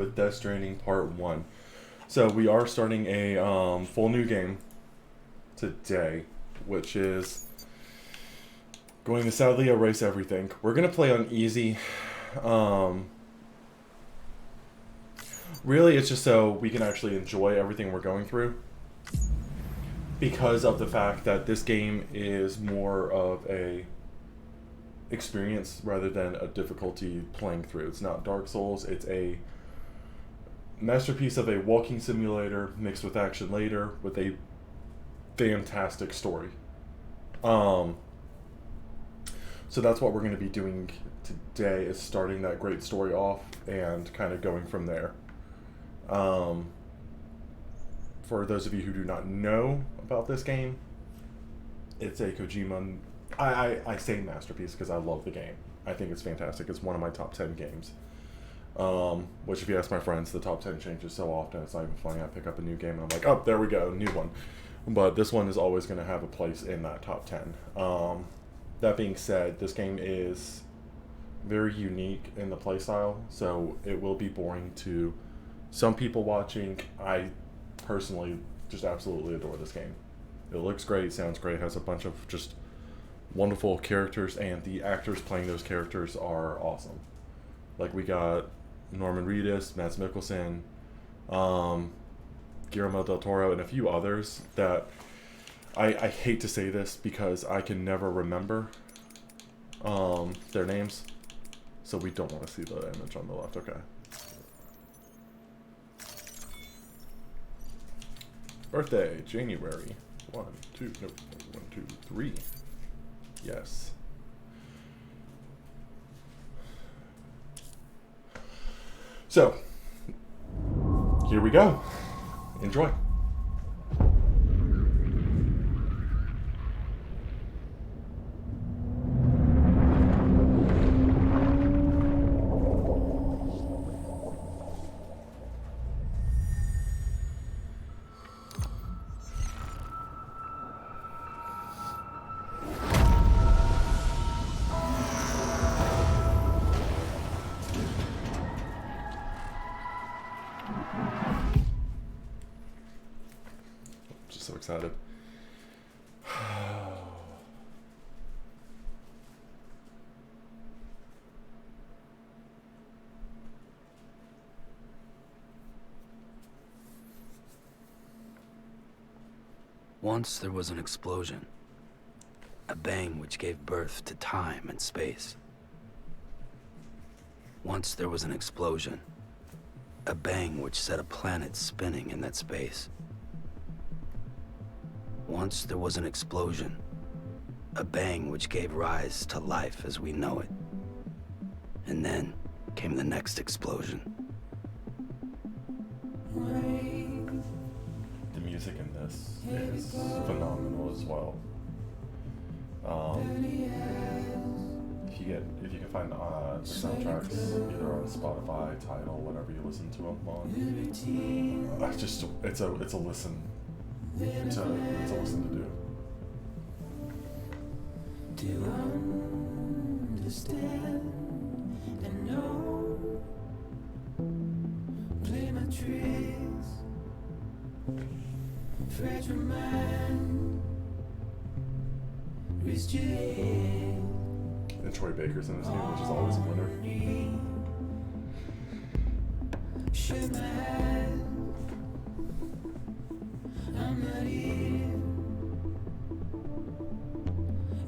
with Death Stranding Part 1. So we are starting a full new game today, which is going to sadly erase everything. We're going to play on easy. Um, Really, it's just so we can actually enjoy everything we're going through. Because of the fact that this game is more of a experience rather than a difficulty playing through. It's not Dark Souls, it's a masterpiece of a walking simulator mixed with action later with a fantastic story. Um, so that's what we're going to be doing today, is starting that great story off and kind of going from there. Um, for those of you who do not know about this game, it's a Kojima. I say masterpiece because I love the game. I think it's fantastic. It's one of my top 10 games. Which, if you ask my friends, the top 10 changes so often, it's not even funny. I pick up a new game and I'm like, oh, there we go, new one. But this one is always going to have a place in that top 10. That being said, this game is very unique in the playstyle, so it will be boring to some people watching. I personally just absolutely adore this game. It looks great, sounds great, has a bunch of just wonderful characters, and the actors playing those characters are awesome. Like, we got Norman Reedus, Mads Mikkelsen, Guillermo del Toro, and a few others that I hate to say this because I can never remember their names. So we don't want to see the image on the left. Okay. Birthday, January. 1, 2, 3. Yes. So, here we go. Enjoy. Just so excited. Once there was an explosion, a bang which gave birth to time and space. Once there was an explosion, a bang which set a planet spinning in that space. Once there was an explosion, a bang which gave rise to life as we know it. And then came the next explosion. The music in this is phenomenal as well. If you can find the soundtracks either on Spotify, Tidal, whatever you listen to them on, it's a listen. It's a listen to do. Do understand and know? Play my tricks, fragile mind, risk your head. And Troy Baker's in this game, which is always a winner. Shake my hand, I'm not here.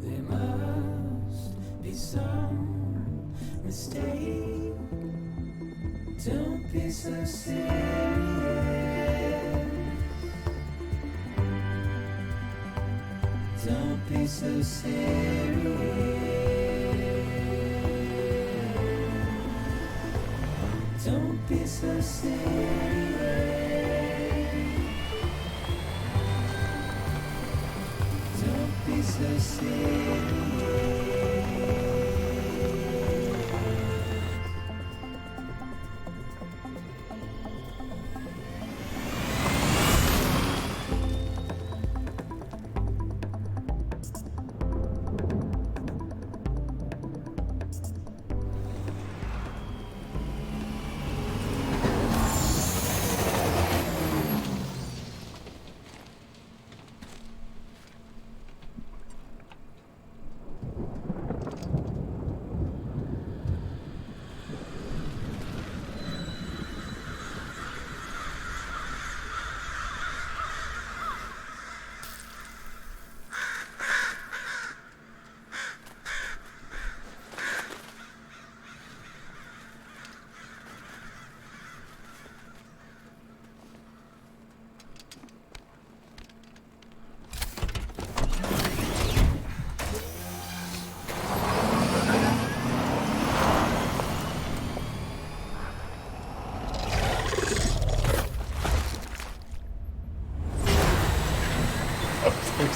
There must be some mistake. Don't be so serious. Don't be so serious. Don't be so serious. Don't be so serious.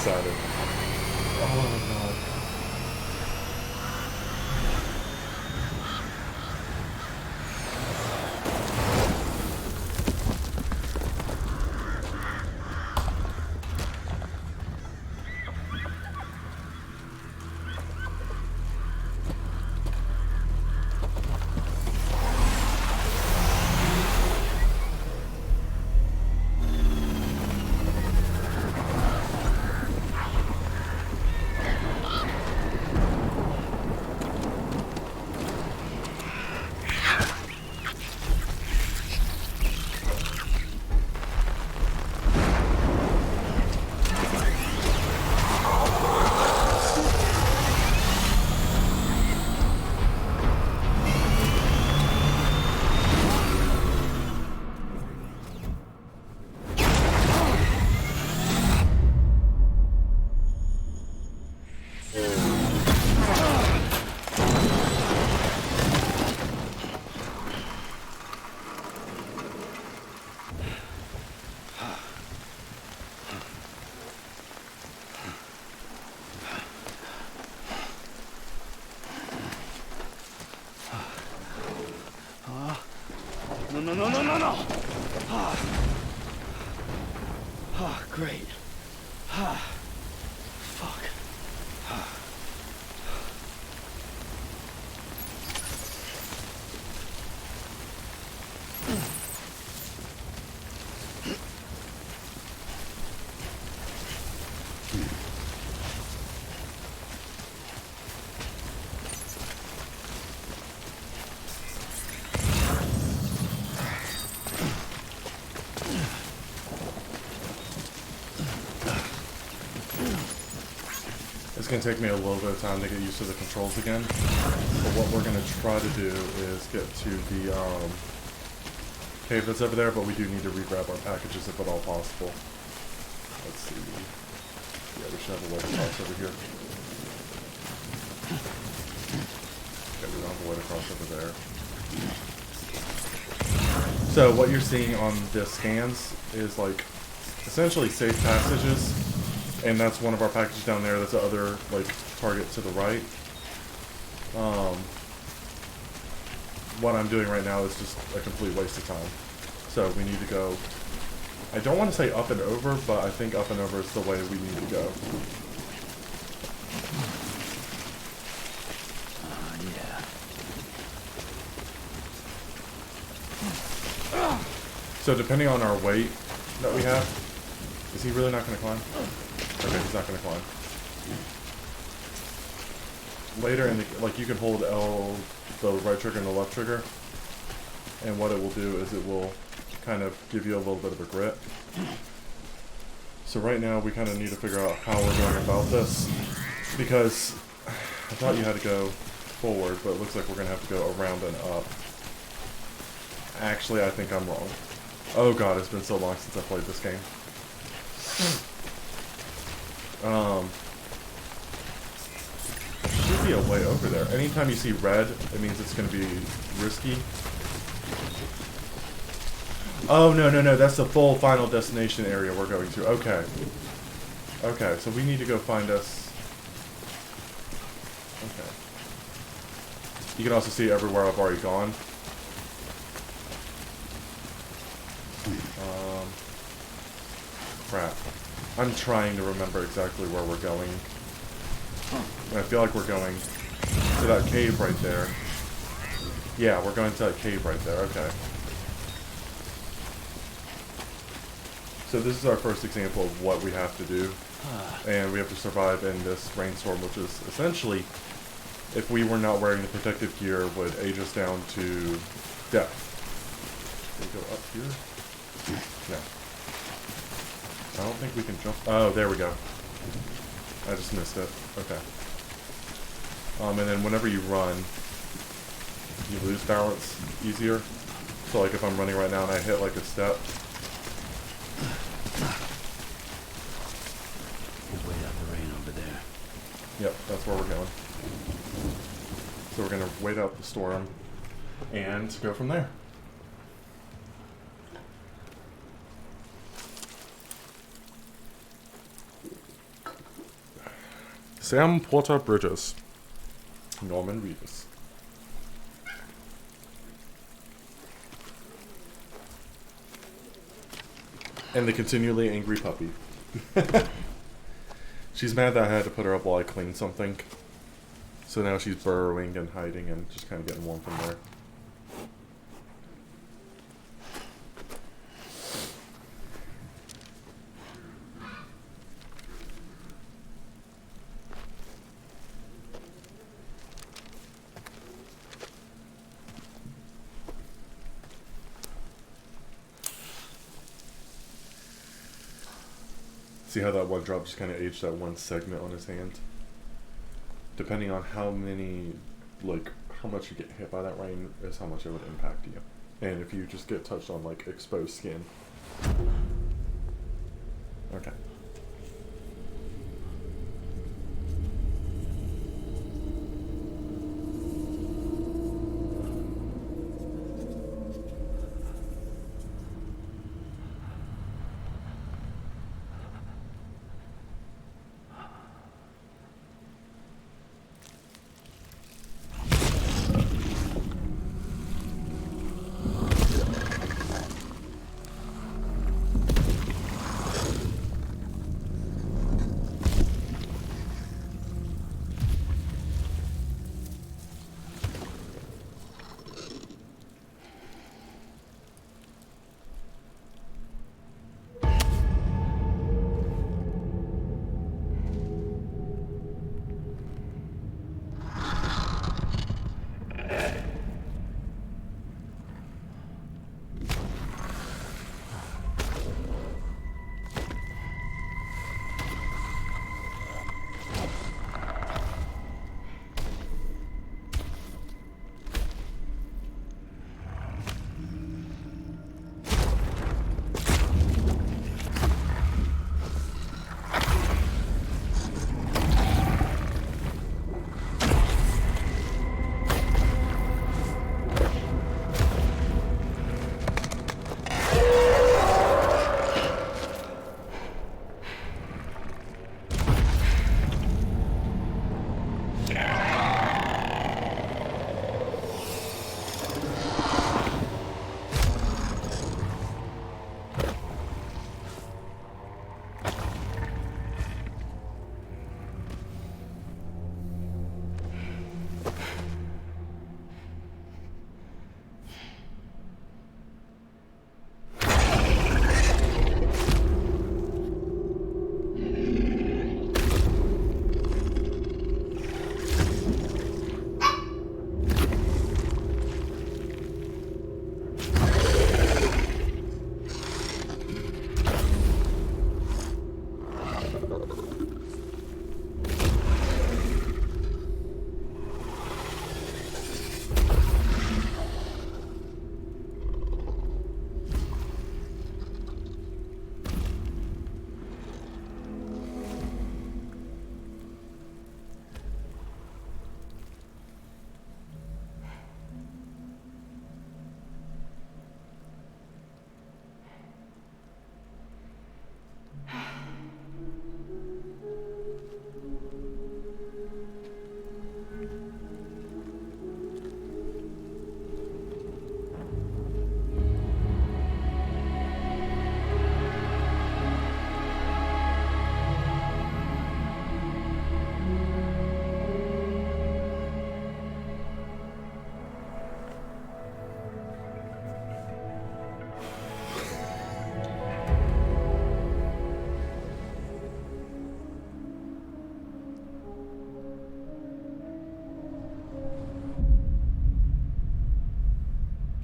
excited. Oh god. No. Great. Fuck. It's going to take me a little bit of time to get used to the controls again. But what we're going to try to do is get to the cave that's over there, but we do need to re-grab our packages if at all possible. Let's see. Yeah, we should have a way to cross over here. Okay, we don't have a way to cross over there. So what you're seeing on the scans is like essentially safe passages. And that's one of our packages down there. That's the other, like, target to the right. What I'm doing right now is just a complete waste of time. So we need to go... I don't want to say up and over, but I think up and over is the way we need to go. Yeah. So depending on our weight that we have... Is he really not going to climb? Okay, he's not going to climb. Later in the, like, you can hold L, the right trigger and the left trigger, and what it will do is it will kind of give you a little bit of a grip. So right now we kind of need to figure out how we're going about this, because I thought you had to go forward, but it looks like we're going to have to go around and up. Actually, I think I'm wrong. Oh god, it's been so long since I played this game. Should be a way over there. Anytime you see red, it means it's going to be risky. Oh, no, that's the full final destination area we're going to. Okay. Okay, so we need to go find us... Okay. You can also see everywhere I've already gone. Crap. I'm trying to remember exactly where we're going. And I feel like we're going to that cave right there. Yeah, we're going to that cave right there. Okay. So this is our first example of what we have to do. And we have to survive in this rainstorm, which is essentially, if we were not wearing the protective gear, would age us down to death. Can we go up here? No. I don't think we can jump. Oh, there we go. I just missed it. Okay. And then whenever you run, you lose balance easier. So like if I'm running right now and I hit like a step. We'll wait out the rain over there. Yep, that's where we're going. So we're gonna wait out the storm and go from there. Sam Porter Bridges. Norman Reedus. And the continually angry puppy. She's mad that I had to put her up while I cleaned something. So now she's burrowing and hiding and just kind of getting warm from there. See how that one drop just kind of aged that one segment on his hand? Depending on how many, like, how much you get hit by that rain is how much it would impact you. And if you just get touched on, like, exposed skin. Okay.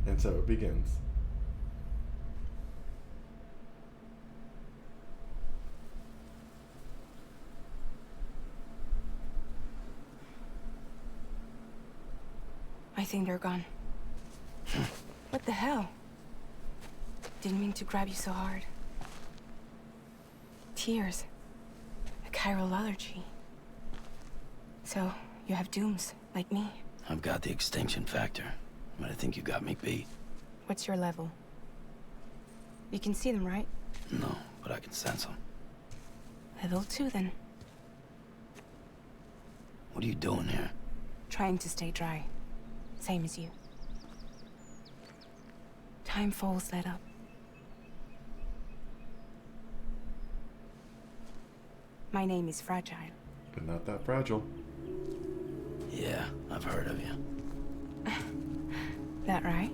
And so it begins. I think they're gone. What the hell? Didn't mean to grab you so hard. Tears. A chiral allergy. So, you have dooms, like me. I've got the extinction factor, but I think you got me beat. What's your level? You can see them, right? No, but I can sense them. Level 2, then. What are you doing here? Trying to stay dry. Same as you. Time falls let up. My name is Fragile. But not that fragile. Yeah, I've heard of you. That right?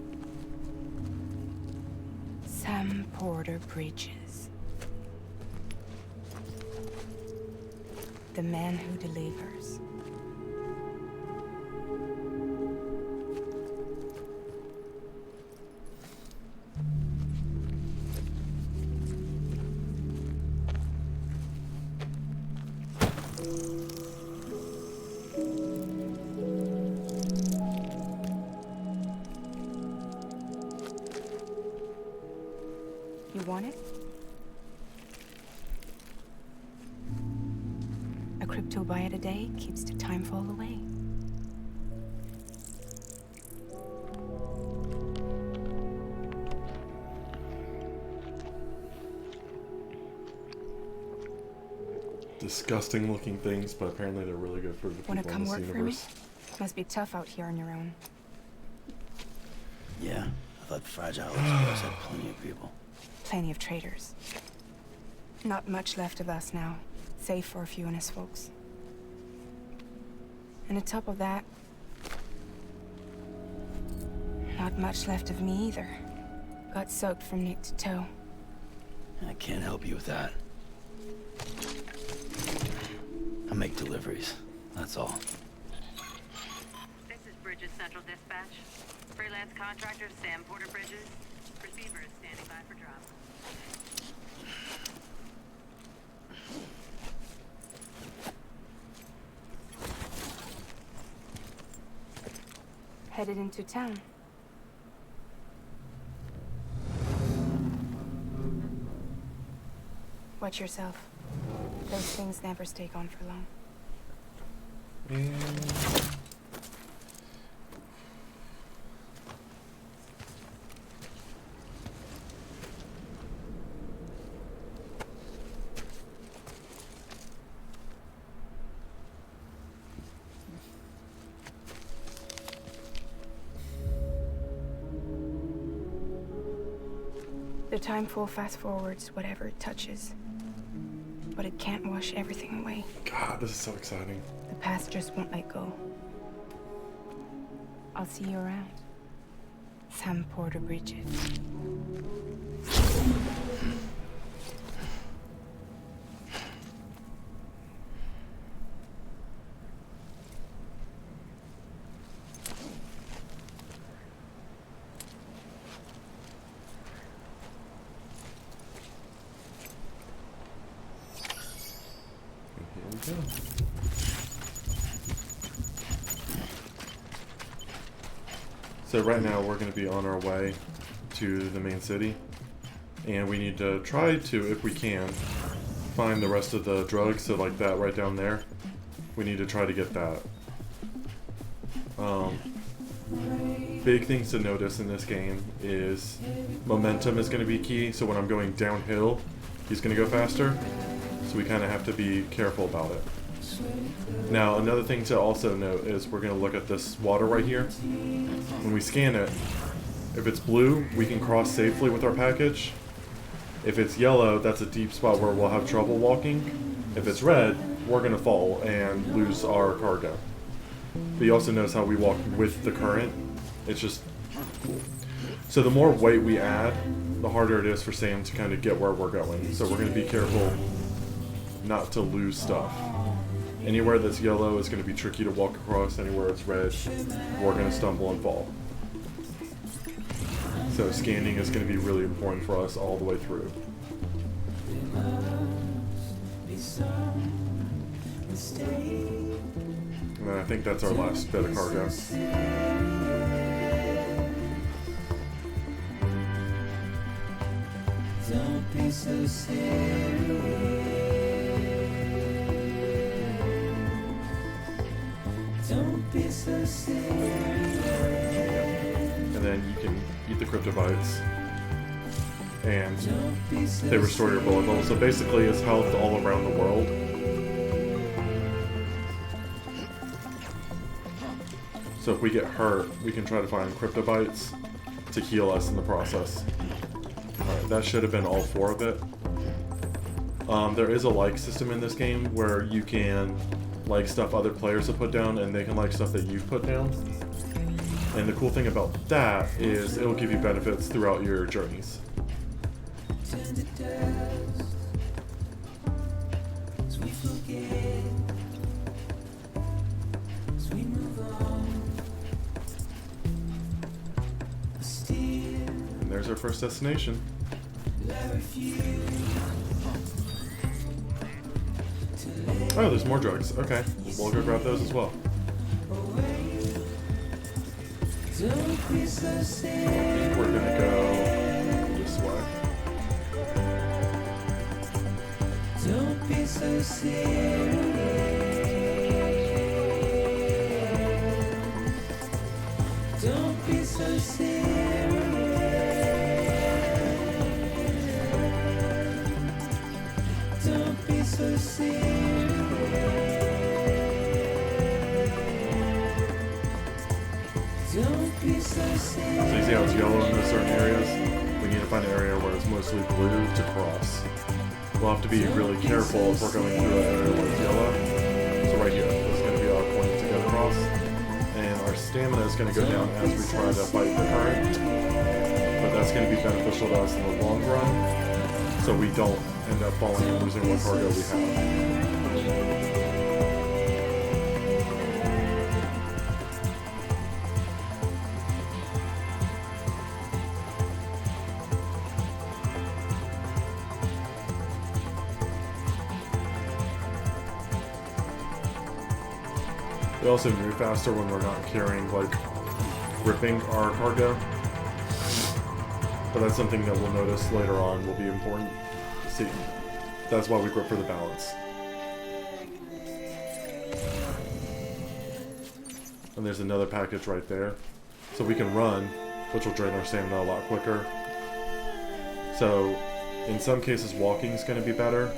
Sam Porter Bridges. The man who delivers. You want it? A crypto byte a day keeps the time fall away. Disgusting looking things, but apparently they're really good for the Wanna people in come this work for me? universe. Must be tough out here on your own. Yeah, I thought Fragile Express had plenty of people. Plenty of traitors. Not much left of us now, save for a few honest folks. And on top of that, not much left of me either. Got soaked from neck to toe. I can't help you with that. I make deliveries, that's all. This is Bridges Central Dispatch. Freelance contractor Sam Porter Bridges. Receiver is standing by for drop. Headed into town. Watch yourself. Those things never stay gone for long. The time full fast forwards whatever it touches. But it can't wash everything away. God, this is so exciting. The past just won't let go. I'll see you around. Sam Porter Bridges. Here we go. So right now we're going to be on our way to the main city, and we need to try to, if we can, find the rest of the drugs. So like that right down there, we need to try to get that. Big things to notice in this game is momentum is going to be key. So when I'm going downhill, he's going to go faster. So we kind of have to be careful about it. Now, another thing to also note is we're going to look at this water right here. When we scan it, if it's blue, we can cross safely with our package. If it's yellow, that's a deep spot where we'll have trouble walking. If it's red, we're going to fall and lose our cargo. But you also notice how we walk with the current. It's just cool. So the more weight we add, the harder it is for Sam to kind of get where we're going. So we're going to be careful not to lose stuff. Anywhere that's yellow is going to be tricky to walk across. Anywhere it's red, we're going to stumble and fall. So scanning is going to be really important for us all the way through. And then I think that's our last bit of cargo. Don't be so serious. Don't be so serious. And then you can eat the crypto bites, and they restore your bullet level. So basically, it's health all around the world. So if we get hurt, we can try to find cryptobites to heal us in the process. Alright, that should have been all 4 of it. There is a like system in this game where you can like stuff other players have put down and they can like stuff that you've put down. And the cool thing about that is it'll give you benefits throughout your journeys. Turn to dust as we forget, as we move on. Still, And there's our first destination. I refuse to let Oh, there's more drugs. Okay, we'll go grab those as well. away. Don't be so I sad. think we're gonna go this way. Don't be so serious. Don't be so serious. Don't be so serious. Don't be so serious. So you see how it's yellow in those certain areas? We need to find an area where it's mostly blue to cross. We'll have to be really careful if we're going through an area where it's yellow. So right here, this is going to be our point to get across. And our stamina is going to go down as we try to fight the current. But that's going to be beneficial to us in the long run. So we don't end up falling and losing what cargo we have. We also move faster when we're not carrying, like, gripping our cargo. But that's something that we'll notice later on will be important to see. That's why we grip for the balance. And there's another package right there. So we can run, which will drain our stamina a lot quicker. So, in some cases walking is going to be better.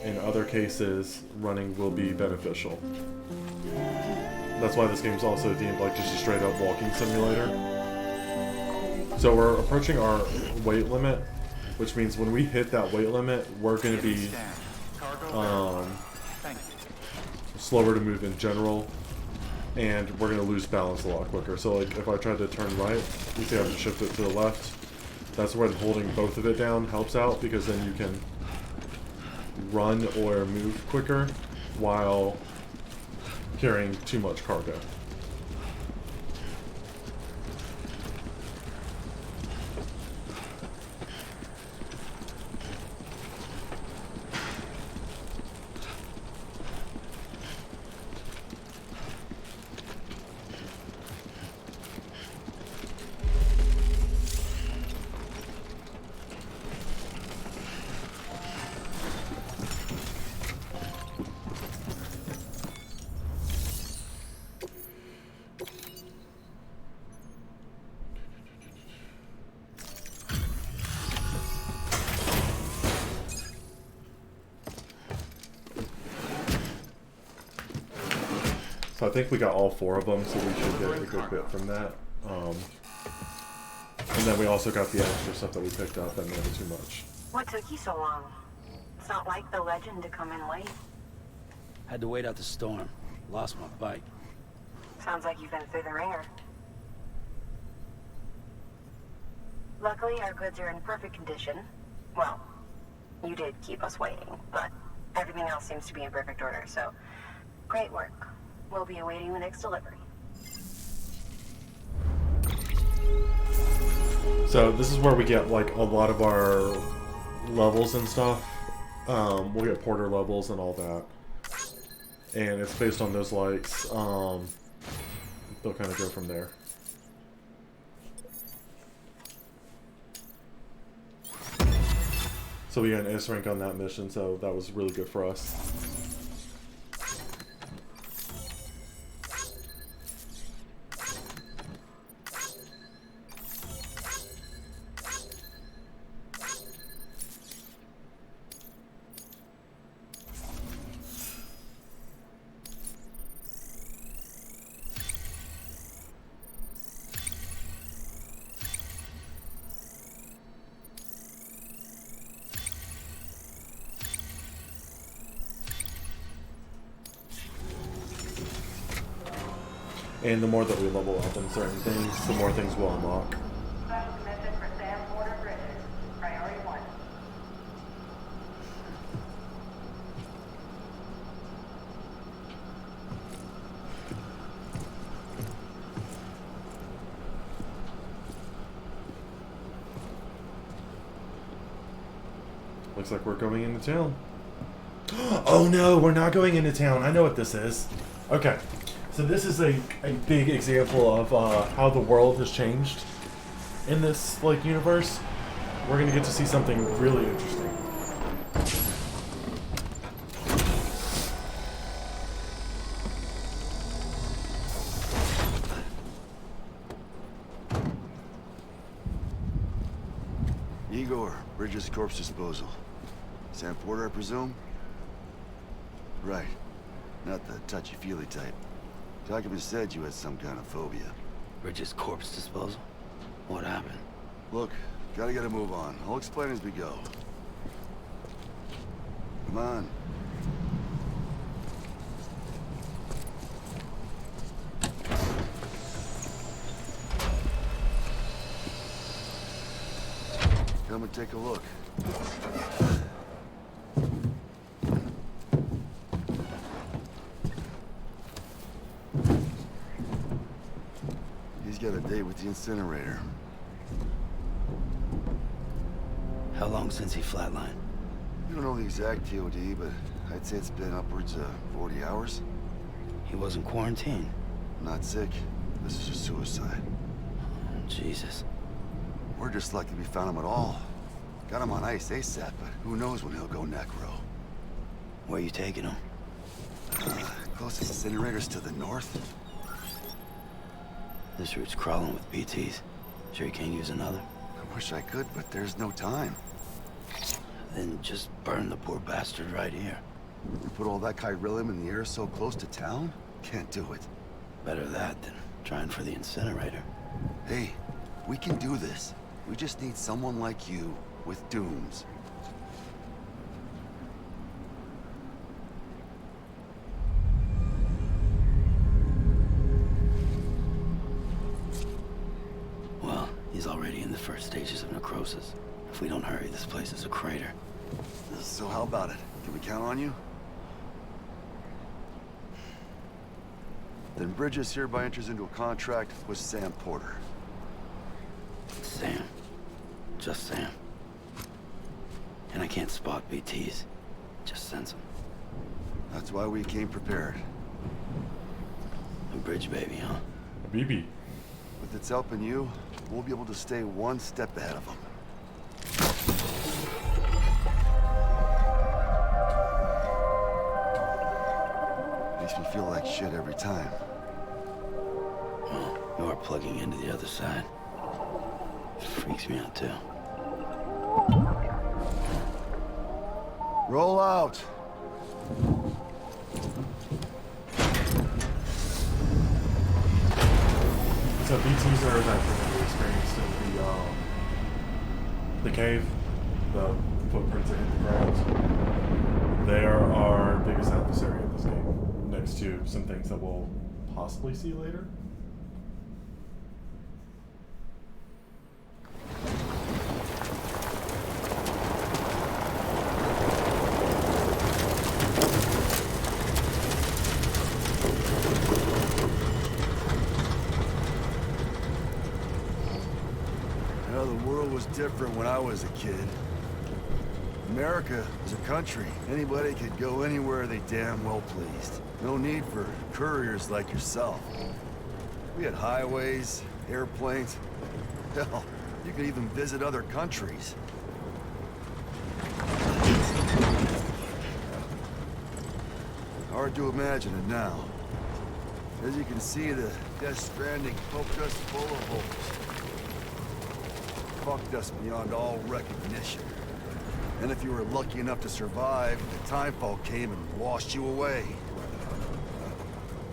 In other cases, running will be beneficial. That's why this game's also deemed like just a straight up walking simulator. So we're approaching our weight limit, which means when we hit that weight limit, we're going to be slower to move in general, and we're going to lose balance a lot quicker. So like if I try to turn right, you see I have to shift it to the left. That's when holding both of it down helps out, because then you can run or move quicker while carrying too much cargo. So I think we got all 4 of them, so we should get a good bit from that. And then we also got the extra stuff that we picked up that made it too much. What took you so long? It's not like the legend to come in late. Had to wait out the storm. Lost my bike. Sounds like you've been through the ringer. Luckily, our goods are in perfect condition. Well, you did keep us waiting, but everything else seems to be in perfect order, so great work. We'll be awaiting the next delivery. So this is where we get like a lot of our levels and stuff. We'll get porter levels and all that. And it's based on those likes. They'll kind of go from there. So we got an S rank on that mission, so that was really good for us. And the more that we level up in certain things, the more things we'll unlock. Special commission for Sam Porter Bridges. Priority 1. Looks like we're going into town. Oh no, we're not going into town. I know what this is. Okay. So this is a big example of how the world has changed in this like universe. We're gonna get to see something really interesting. Igor, Bridges Corpse Disposal. Sam Porter, I presume? Right. Not the touchy-feely type. Documents said you had some kind of phobia. Bridges corpse disposal? What happened? Look, gotta get a move on. I'll explain as we go. Come on. Come and take a look. He's got a date with the incinerator. How long since he flatlined? We don't know the exact TOD, but I'd say it's been upwards of 40 hours. He wasn't quarantined. Not sick. This is a suicide. Oh, Jesus. We're just lucky we found him at all. Got him on ice ASAP, but who knows when he'll go necro. Where you taking him? Closest incinerator's to the north. This route's crawling with BTs. Sure you can't use another? I wish I could, but there's no time. Then just burn the poor bastard right here. We put all that chiralium in the air so close to town? Can't do it. Better that than trying for the incinerator. Hey, we can do this. We just need someone like you with dooms. Well, he's already in the first stages of necrosis. If we don't hurry, this place is a crater. So how about it? Can we count on you? Then Bridges hereby enters into a contract with Sam Porter. Sam. Just Sam. And I can't spot BTs. Just sense them. That's why we came prepared. A bridge baby, huh? A BB. With its help in you, we'll be able to stay one step ahead of them. Makes me feel like shit every time. Well, you are plugging into the other side. It freaks me out, too. Roll out! So BTs are that thing we experienced in the cave, the footprints that hit the ground. They are our biggest adversary in this game, next to some things that we'll possibly see later. Different when I was a kid. America was a country. Anybody could go anywhere they damn well pleased. No need for couriers like yourself. We had highways, airplanes. Hell, you could even visit other countries. Hard to imagine it now. As you can see, the Death Stranding poked us full of holes. Fucked us beyond all recognition. And if you were lucky enough to survive, the timefall came and washed you away.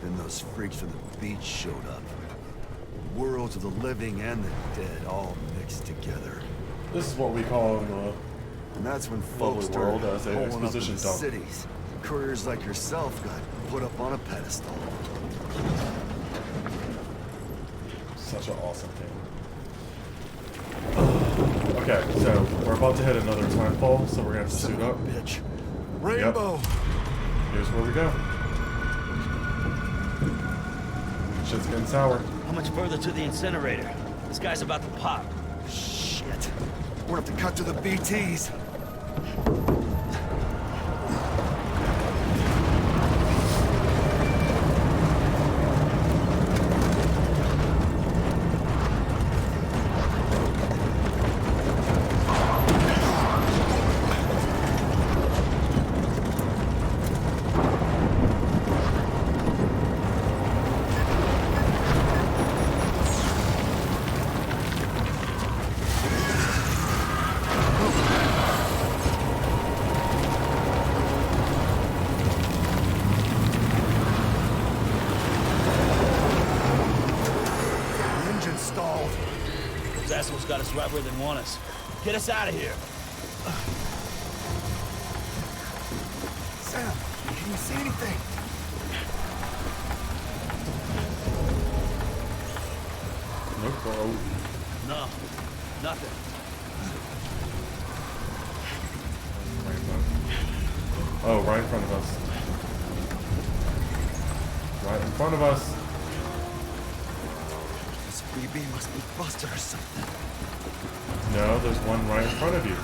Then those freaks from the beach showed up. Worlds of the living and the dead all mixed together. This is what we call in the And that's when lovely folks world started as an holing up in the exposition dump. cities. Couriers like yourself got put up on a pedestal. Such an awesome game. Okay, so we're about to hit another time fall, so we're gonna have to suit up. Bitch. Rainbow. Here's where we go. Shit's getting sour. How much further to the incinerator? This guy's about to pop. Shit. We'll have to cut to the BTs. Those assholes got us right where they want us. Get us out of here. Sam, can you see anything? Nope. Bro. No, nothing. Oh, right in front of us. Right in front of us. This BB must be busted or something. No, there's one right in front of you.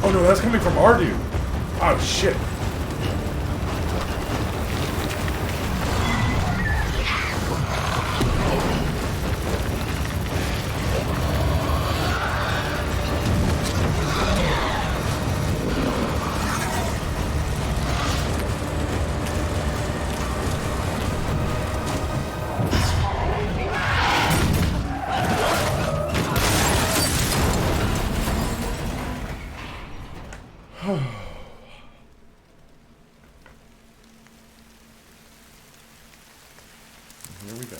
Oh no, that's coming from our dude. Oh shit. Here we go.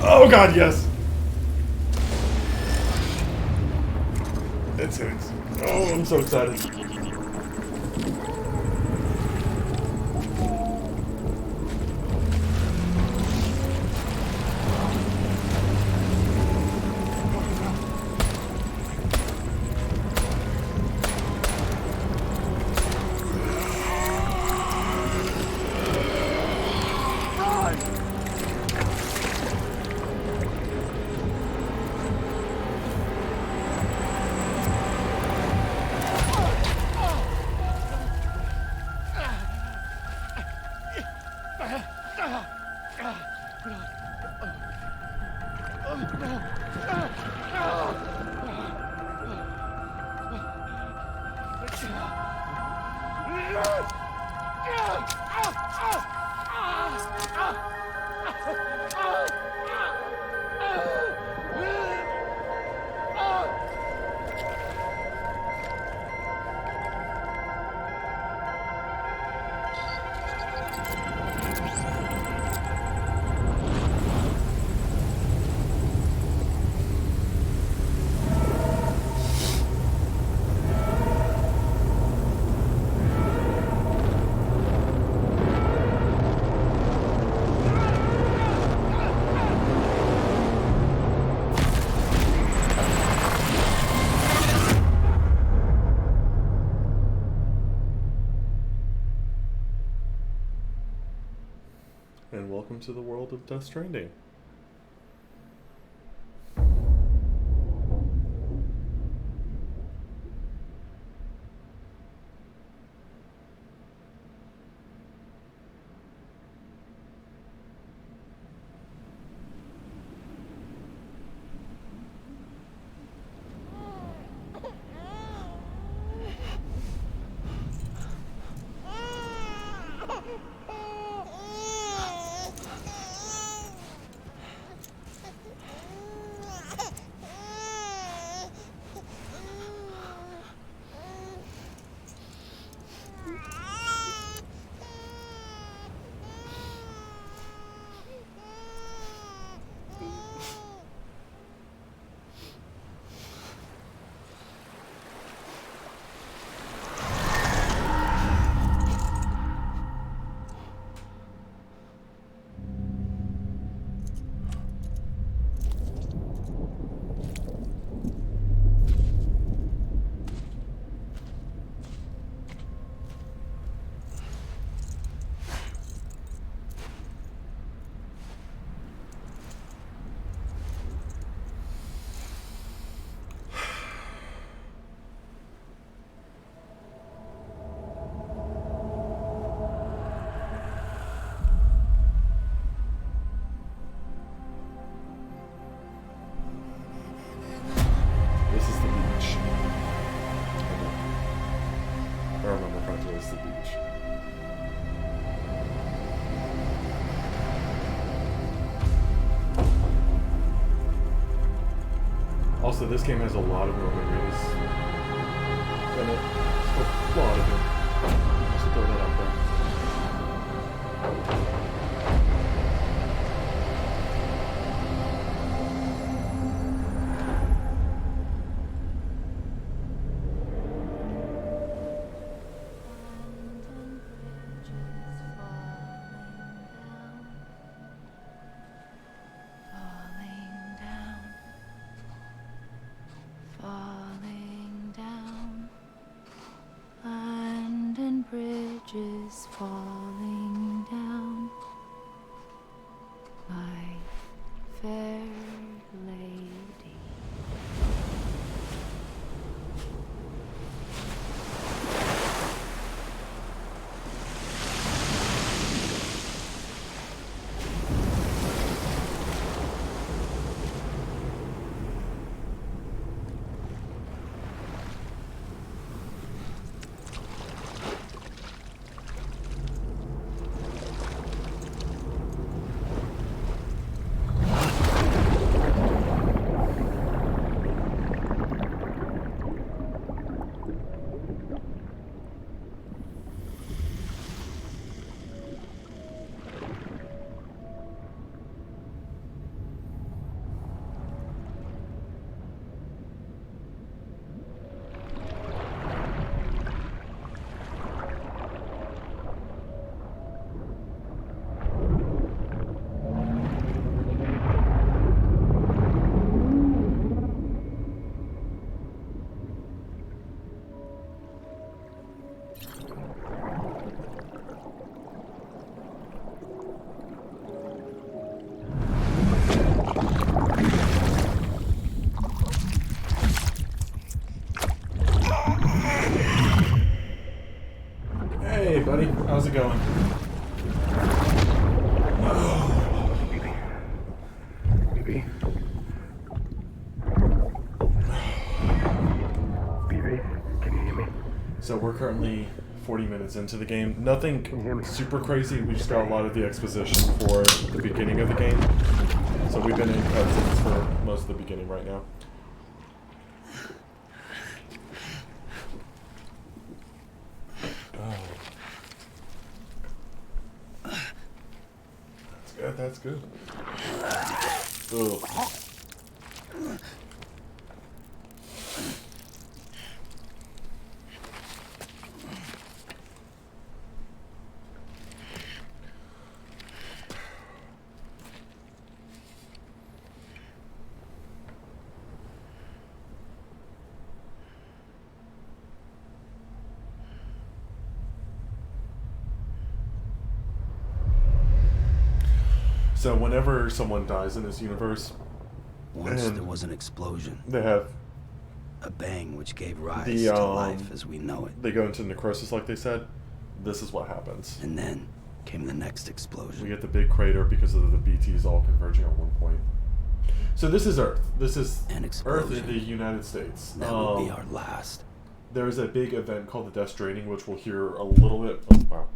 Oh god, yes! It's oh, I'm so excited. And welcome to the world of Death Stranding. This is the beach. I remember correctly, it's the beach. Also, this game has a lot of Roman Reigns in it. A lot of it. Just to throw that out there. Bridges falling down, my fair lady. buddy. How's it going? BB. BB, can you hear me? So we're currently 40 minutes into the game. Nothing super crazy. We just got a lot of the exposition for the beginning of the game. So we've been in cutscenes for most of the beginning right now. That's good. Ugh. So whenever someone dies in this universe, Once there was an explosion. they have A bang which gave rise the to life as we know it. they go into necrosis, like they said. This is what happens. And then came the next We explosion. get the big crater because of the BTs all converging at one point. So this is Earth. This is An Earth explosion. in the United States. That will be our last. There's a big event called the Stranding, which we'll hear a little bit. Oh, wow.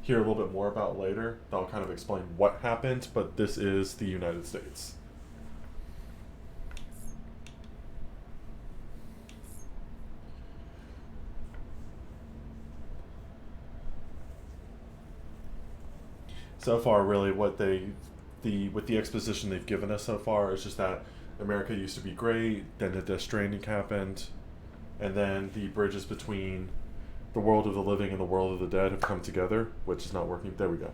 Hear a little bit more about later. That'll kind of explain what happened, but this is the United States. So far, really, what with the exposition they've given us so far is just that America used to be great, then the Death Stranding happened, and then the bridges between the world of the living and the world of the dead have come together, which is not working. There we go.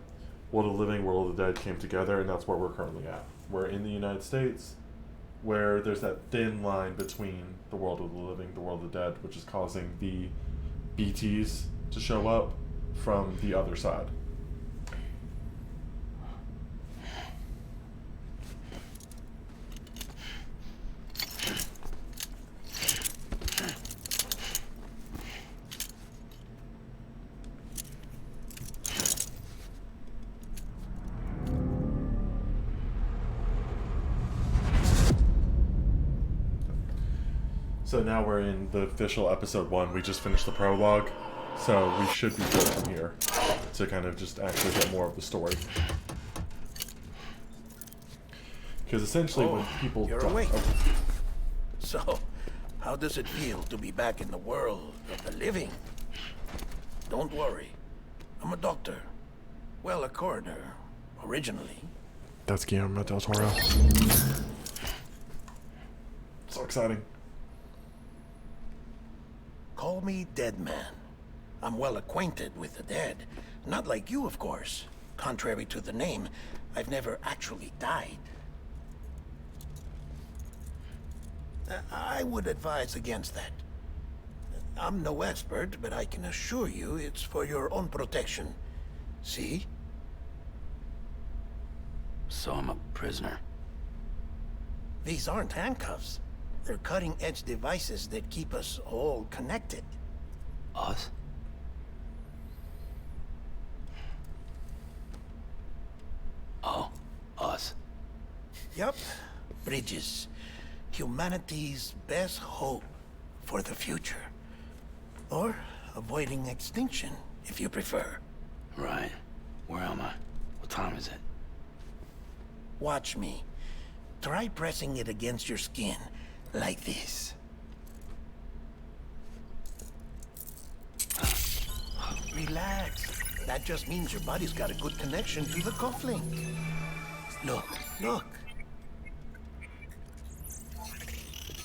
World of the living, world of the dead came together, and that's where we're currently at. We're in the United States, where there's that thin line between the world of the living, the world of the dead, which is causing the BTs to show up from the other side. So now we're in the official episode 1. We just finished the prologue, so we should be good from here to kind of just actually get more of the story. Because essentially when people you're die... awake. Oh, So, how does it feel to be back in the world of the living? Don't worry. I'm a doctor. Well, a coroner, originally. that's Guillermo del Toro. So exciting. Call me Dead Man. I'm well acquainted with the dead. Not like you, of course. Contrary to the name, I've never actually died. I would advise against that. I'm no expert, but I can assure you it's for your own protection. See? So I'm a prisoner. These aren't handcuffs. They're cutting-edge devices that keep us all connected. Us? Oh, us. Yup. Bridges. Humanity's best hope for the future. Or avoiding extinction, if you prefer. Right. Where am I? What time is it? Watch me. Try pressing it against your skin, like this. Relax. That just means your body's got a good connection to the cufflink. Look, look.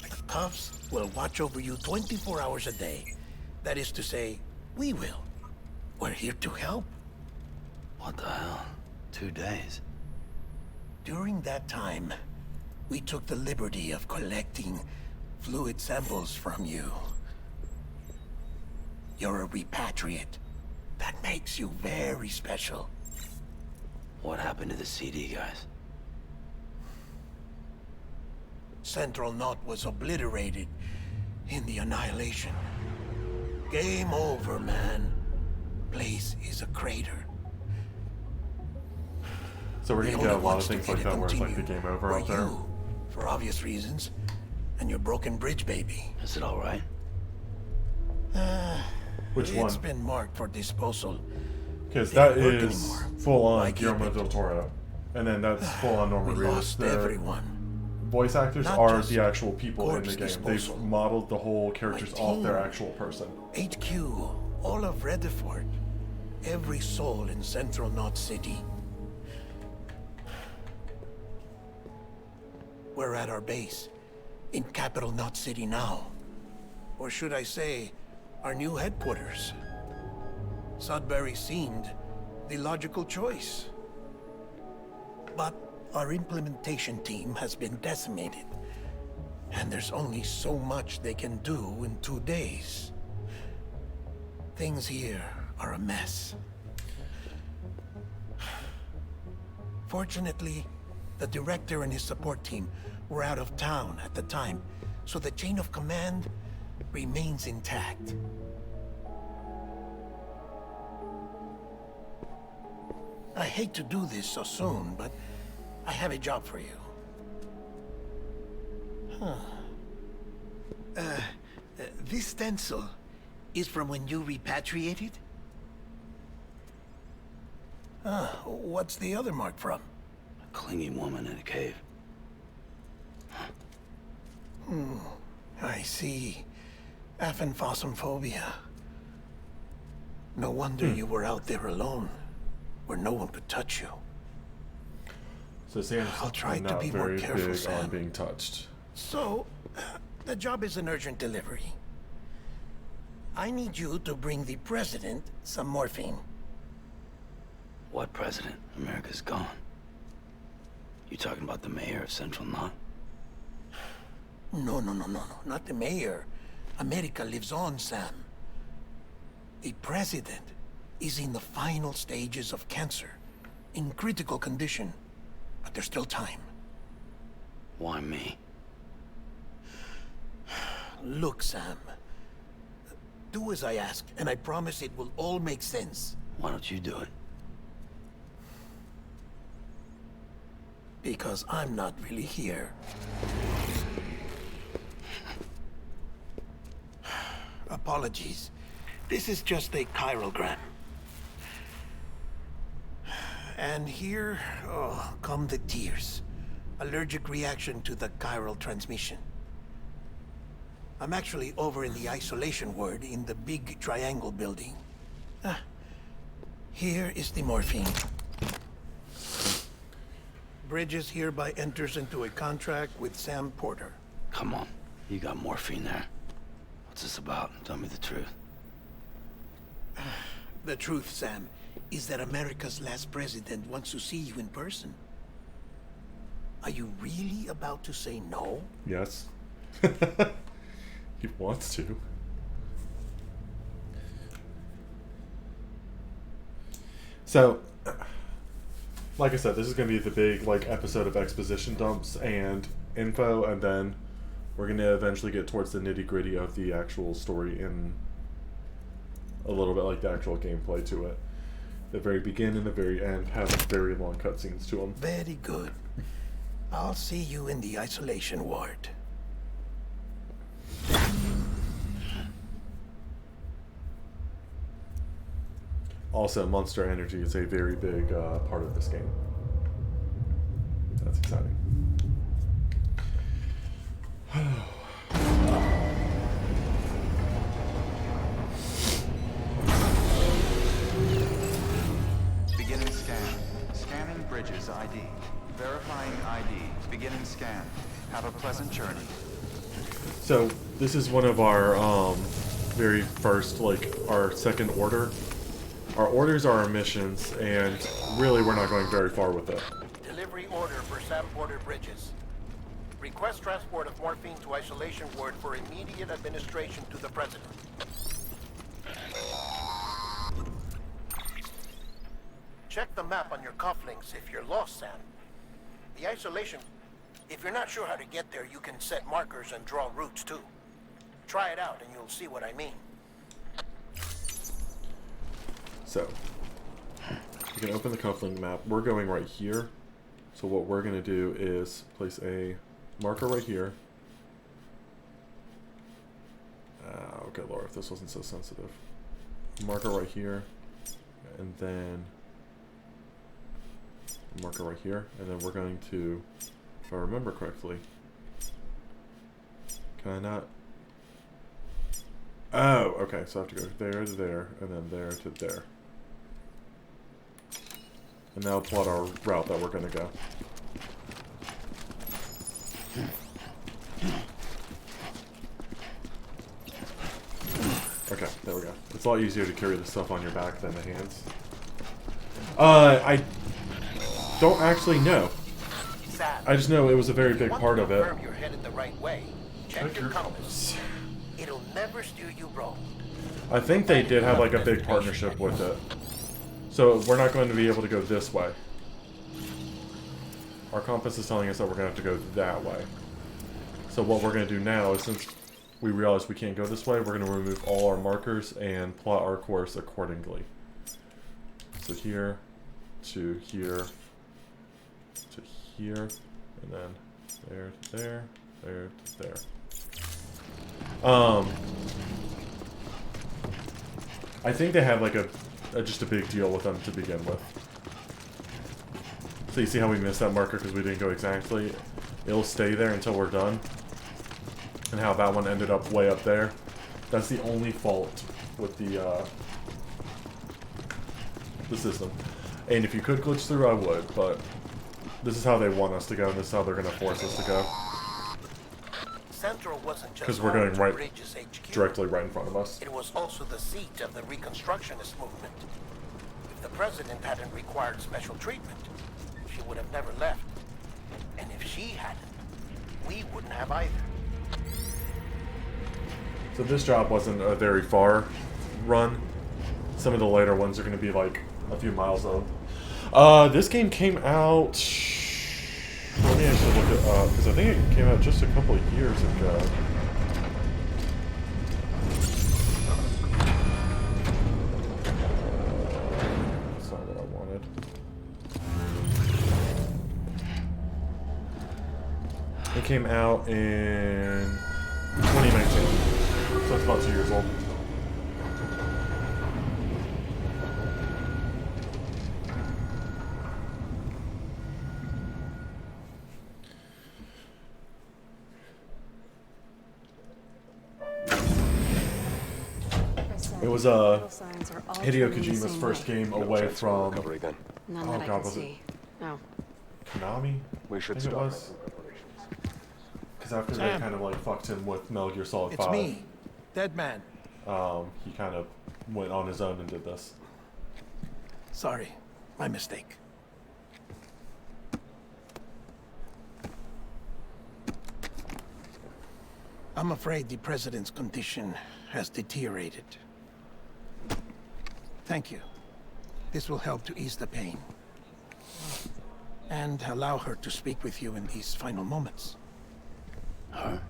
The cuffs will watch over you 24 hours a day. That is to say, we will. We're here to help. What the hell? 2 days? During that time, we took the liberty of collecting fluid samples from you. You're a repatriate. That makes you very special. What happened to the CD guys? Central Knot was obliterated in the Annihilation. Game over, man. place is a crater. So we're The gonna get a only lot of ones to things get like to that where it's like the continue game over were out there. you, for obvious reasons, and your broken bridge baby. Is it all right? Which It's one? been marked for disposal. Because Didn't that work is anymore. full on Why keep Guillermo it? del Toro. And then that's full on Norman We Reedus. lost The everyone. voice actors Not are just the actual people in corpse the game. disposal. They've modeled the whole characters My off their team. actual person. HQ, all of Redefort, every soul in Central Knot City. We're at our base, in capital Knot City now. Or should I say, our new headquarters. Sudbury seemed the logical choice. But our implementation team has been decimated. And there's only so much they can do in 2 days. Things here are a mess. Fortunately, the director and his support team were out of town at the time, so the chain of command remains intact. I hate to do this so soon, but I have a job for you. This stencil is from when you repatriated? What's the other mark from? A clingy woman in a cave. I see. Aphenphosmphobia. No wonder you were out there alone, where no one could touch you. So Sam's I'll try to not be more very careful, big Sam. on being touched. So, the job is an urgent delivery. I need you to bring the president some morphine. What president? America's gone. You talking about the mayor of Central Knot? No, not the mayor. America lives on, Sam. The president is in the final stages of cancer, in critical condition, but there's still time. Why me? Look, Sam. Do as I ask, and I promise it will all make sense. Why don't you do it? Because I'm not really here. Apologies. This is just a chirogram. And here, come the tears. Allergic reaction to the chiral transmission. I'm actually over in the isolation ward in the big triangle building. Here is the morphine. Bridges hereby enters into a contract with Sam Porter. Come on. You got morphine there. What's this about? Tell me the truth. The truth, Sam, is that America's last president wants to see you in person. Are you really about to say no? Yes. He wants to. So, like I said, this is going to be the big episode of exposition dumps and info, and then we're going to eventually get towards the nitty-gritty of the actual story in a little bit like the actual gameplay to it. The very begin and the very end have very long cutscenes to them. Very good. I'll see you in the isolation ward. Also, Monster Energy is a very big part of this game. That's exciting. Beginning scan. Scanning bridges ID. Verifying ID. Beginning scan. Have a pleasant journey. So, this is one of our very first, our second order. Our orders are our missions, and really we're not going very far with it. Delivery order for Sam Porter Bridges. Request transport of morphine to isolation ward for immediate administration to the president. Check the map on your cufflinks if you're lost, Sam. The isolation... If you're not sure how to get there, you can set markers and draw routes, too. Try it out and you'll see what I mean. So, we can open the cufflink map. We're going right here. So what we're going to do is place a marker right here. Okay, Lord, if this wasn't so sensitive. Marker right here. And then marker right here. And then we're going to, if I remember correctly, can I not? Oh, okay, so I have to go there to there, and then there to there. And now plot our route that we're going to go. Okay, there we go. It's a lot easier to carry the stuff on your back than the hands. I don't actually know. I just know it was a very big part of it. You're headed the right way. Check your compass. It'll never steer you wrong. I think they did have like a big partnership with it. So we're not going to be able to go this way. Our compass is telling us that we're going to have to go that way. So what we're going to do now is, since we realize we can't go this way, we're going to remove all our markers and plot our course accordingly. So here to here to here, and then there to there, there to there. I think they had like just a big deal with them to begin with. So you see how we missed that marker because we didn't go exactly? It'll stay there until we're done. And how that one ended up way up there. That's the only fault with the system. And if you could glitch through, I would, but this is how they want us to go, and this is how they're going to force us to go. Central wasn't just Because we're going right Bridges HQ. directly right in front of us. It was also the seat of the Reconstructionist movement. If the president hadn't required special treatment, she would have never left. And if she hadn't, we wouldn't have either. So this job wasn't a very far run. Some of the later ones are going to be like a few miles though. This game came out... Let me actually look it up, because I think it came out just a couple of years ago. That's not what I wanted. It came out in 2019, so it's about 2 years old. It was Hideo Kojima's first game away from None that I can see. No. Konami? We should I think it start was. Because after they kind of like fucked him with Metal Gear Solid 5. It's me, Dead Man. He kind of went on his own and did this. Sorry, my mistake. I'm afraid the president's condition has deteriorated. Thank you. This will help to ease the pain. And allow her to speak with you in these final moments. Her?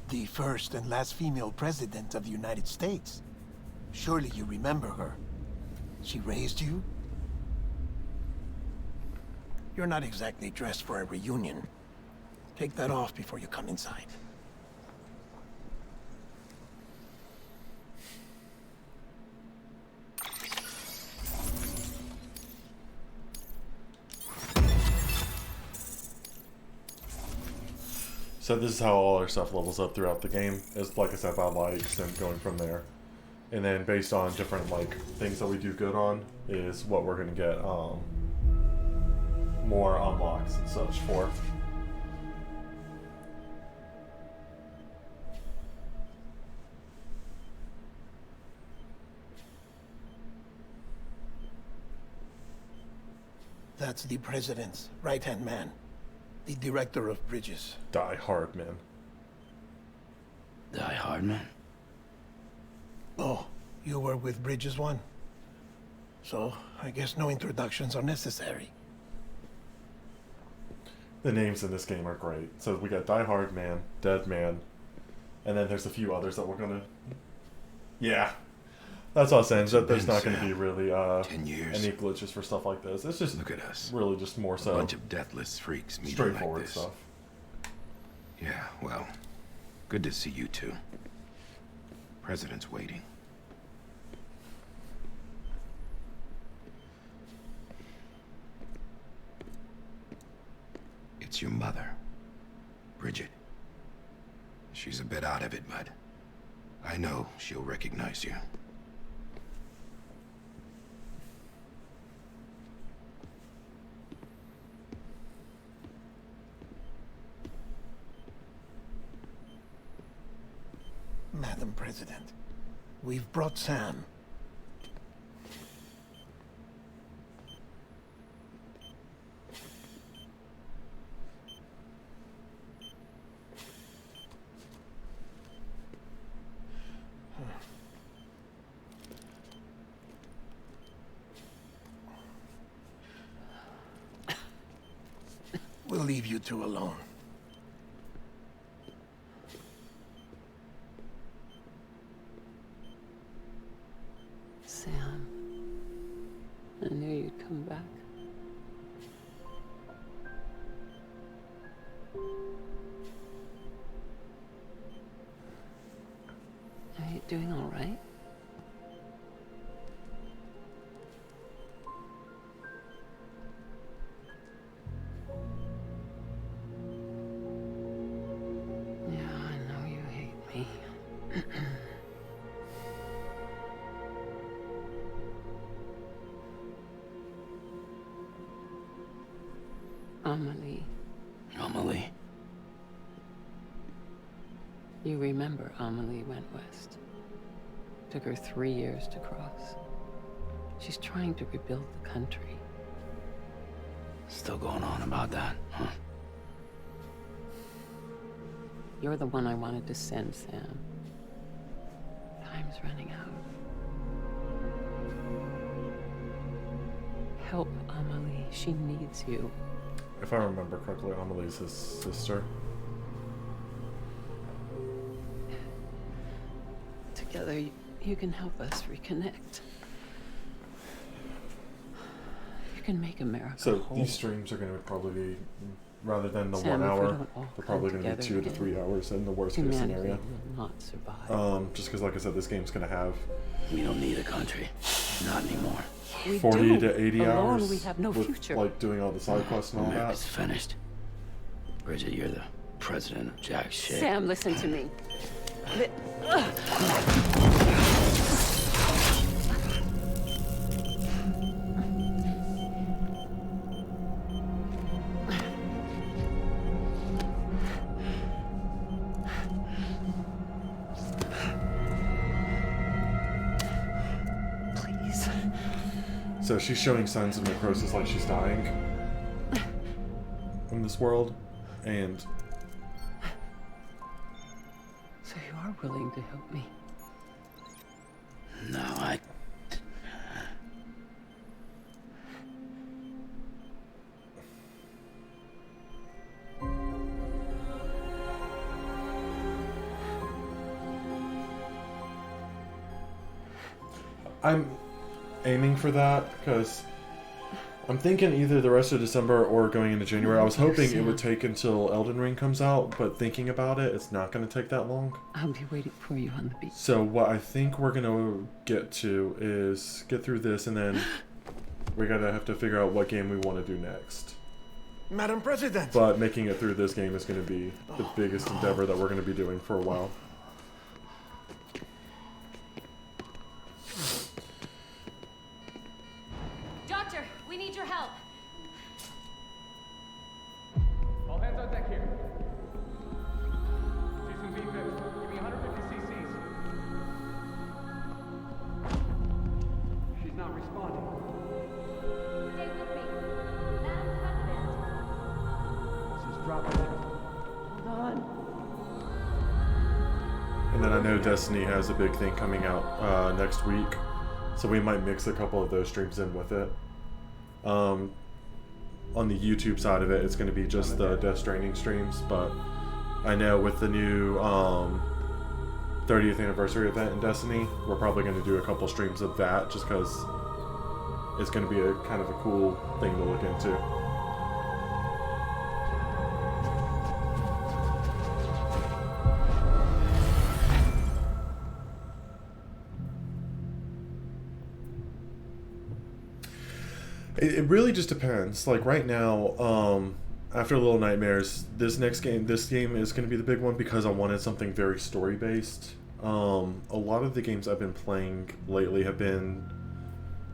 The first and last female president of the United States. Surely you remember her. She raised you? You're not exactly dressed for a reunion. Take that off before you come inside. So this is how all our stuff levels up throughout the game. Is like I said, by likes and going from there. And then based on different like things that we do good on is what we're gonna get more unlocks and such for. That's the president's right-hand man. The director of bridges. Die Hard, man. Die Hard, man? Oh, you were with Bridges 1? So, I guess no introductions are necessary. The names in this game are great. So we got Die Hard Man, Dead Man, and then there's a few others that we're gonna... Yeah. That's what I was saying. That there's been, not going to Sam? be really 10 years. any glitches for stuff like this. It's just Look at us. really just more so A bunch of deathless freaks meeting straightforward like this. stuff. Yeah, well, good to see you two. President's waiting. It's your mother, Bridget. She's a bit out of it, but I know she'll recognize you. Madam President, we've brought Sam. We'll leave you two alone. Sam, I knew you'd come back. Are you doing all right? Yeah, I know you hate me. Amelie. Amelie? You remember Amelie went west. Took her 3 years to cross. She's trying to rebuild the country. Still going on about that, huh? You're the one I wanted to send, Sam. Time's running out. Help Amelie. She needs you. If I remember correctly, Amelie's his sister. Together, you can help us reconnect. You can make America So whole. these streams are going to probably be, rather than the Sam, 1 if we hour, don't all they're come probably going to be together 2 to again, 3 hours in the worst case humanity scenario. will not survive. Just because, like I said, this game's going to have We don't need a country. Not anymore. We 40 do. to 80 Alone, hours we have no with, future. like, doing all the side quests and all that. America's finished. Bridget, you're the president of jack shit. Sam, listen to me. Please. So she's showing signs of necrosis, like she's dying in this world, and So you are willing to help me? No, I... I'm aiming for that because I'm thinking either the rest of December or going into January. I was hoping it would take until Elden Ring comes out, but thinking about it, it's not going to take that long. I'll be waiting for you on the beach. So what I think we're going to get to is get through this, and then we're going to have to figure out what game we want to do next. Madam President! But making it through this game is going to be the biggest endeavor that we're going to be doing for a while. Doctor, we need your help. All hands on deck here. Jason V5, give me 150 cc's. She's not responding. Stay with me. Madam President. This is dropping. Hold on. And then I know Destiny has a big thing coming out next week, so we might mix a couple of those streams in with it. On the YouTube side of it, it's going to be just the Death Stranding streams, but I know with the new 30th anniversary event in Destiny. We're probably going to do a couple streams of that just because it's going to be a kind of a cool thing to look into. It really just depends. Like right now, after Little Nightmares, this game is going to be the big one because I wanted something very story based. A lot of the games I've been playing lately have been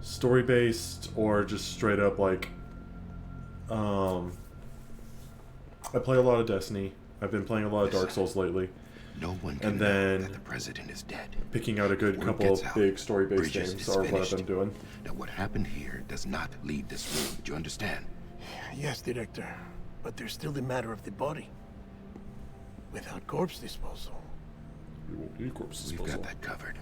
story based or just straight up like. I play a lot of Destiny. I've been playing a lot of Dark Souls lately. No one can and know then that the president is dead. Picking out a good couple of big story-based games are what I've been doing. Now, what happened here does not leave this room. Do you understand? Yes, Director. But there's still the matter of the body. Without corpse disposal. We won't need corpse disposal. We've got that covered.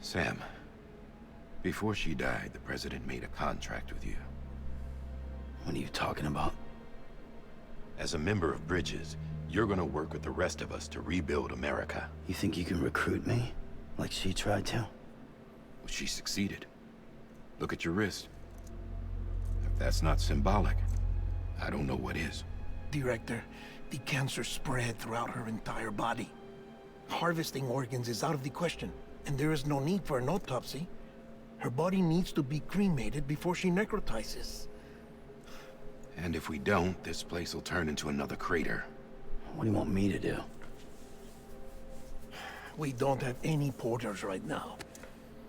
Sam, before she died, the president made a contract with you. What are you talking about? As a member of Bridges, you're gonna work with the rest of us to rebuild America. You think you can recruit me? Like she tried to? Well, she succeeded. Look at your wrist. If that's not symbolic, I don't know what is. Director, the cancer spread throughout her entire body. Harvesting organs is out of the question. And there is no need for an autopsy. Her body needs to be cremated before she necrotizes. And if we don't, this place will turn into another crater. What do you want me to do? We don't have any porters right now.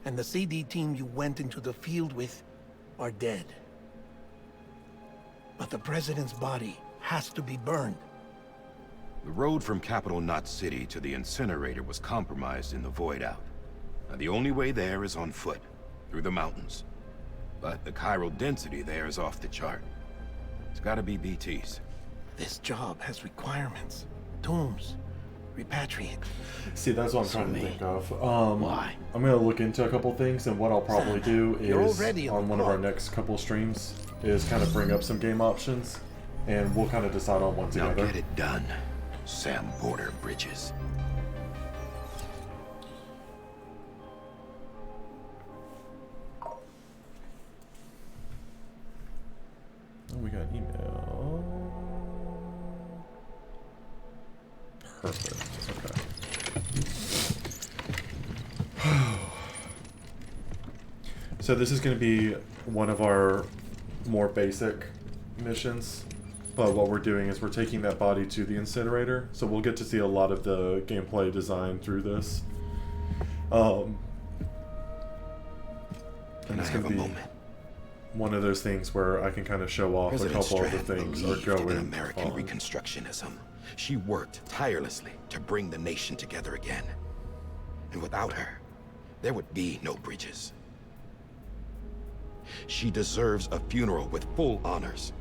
And the CD team you went into the field with are dead. But the president's body has to be burned. The road from Capital Knot City to the incinerator was compromised in the Void Out. Now, the only way there is on foot, through the mountains. But the chiral density there is off the chart. It's gotta be BTs. This job has requirements. Tombs. Repatriate. See, that's what I'm trying to think of. Why? I'm going to look into a couple things, and what I'll probably do is, on one of our next couple streams, is kind of bring up some game options, and we'll kind of decide on one together. Now get it done, Sam Porter Bridges. Oh, we got email. Perfect. Okay. So this is going to be one of our more basic missions, but what we're doing is we're taking that body to the incinerator, so we'll get to see a lot of the gameplay design through this. And it's going to be one of those things where I can kind of show off President a couple of the Strand things are believed going in American on. Reconstructionism. She worked tirelessly to bring the nation together again. And without her, there would be no Bridges. She deserves a funeral with full honors.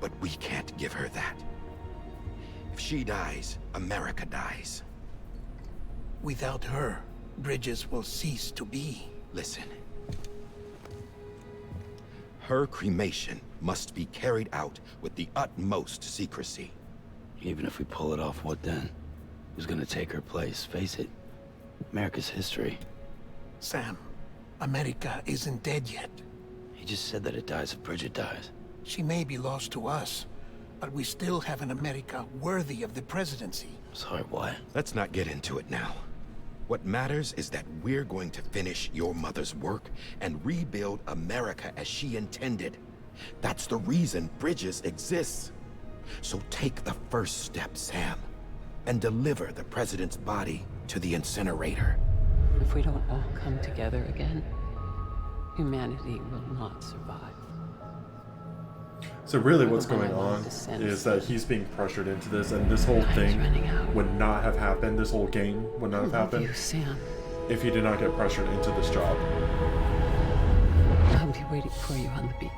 But we can't give her that. If she dies, America dies. Without her, Bridges will cease to be. Listen. Her cremation must be carried out with the utmost secrecy. Even if we pull it off, what then? Who's gonna take her place? Face it, America's history. Sam, America isn't dead yet. He just said that it dies if Bridget dies. She may be lost to us, but we still have an America worthy of the presidency. Sorry, what? Let's not get into it now. What matters is that we're going to finish your mother's work and rebuild America as she intended. That's the reason Bridges exists. So take the first step, Sam, and deliver the president's body to the incinerator. If we don't all come together again, humanity will not survive. So really what's going on is that he's being pressured into this, and this whole thing would not have happened, this whole game would not have happened if he did not get pressured into this job. I'll be waiting for you on the beach.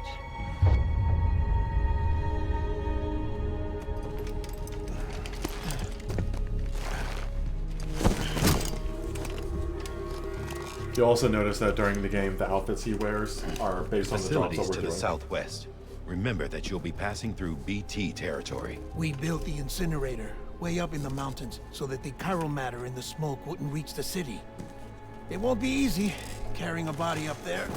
You'll also notice that during the game, the outfits he wears are based on the jobs that Facilities we're to the doing. southwest. Remember that you'll be passing through BT territory. We built the incinerator way up in the mountains so that the chiral matter in the smoke wouldn't reach the city. It won't be easy carrying a body up there.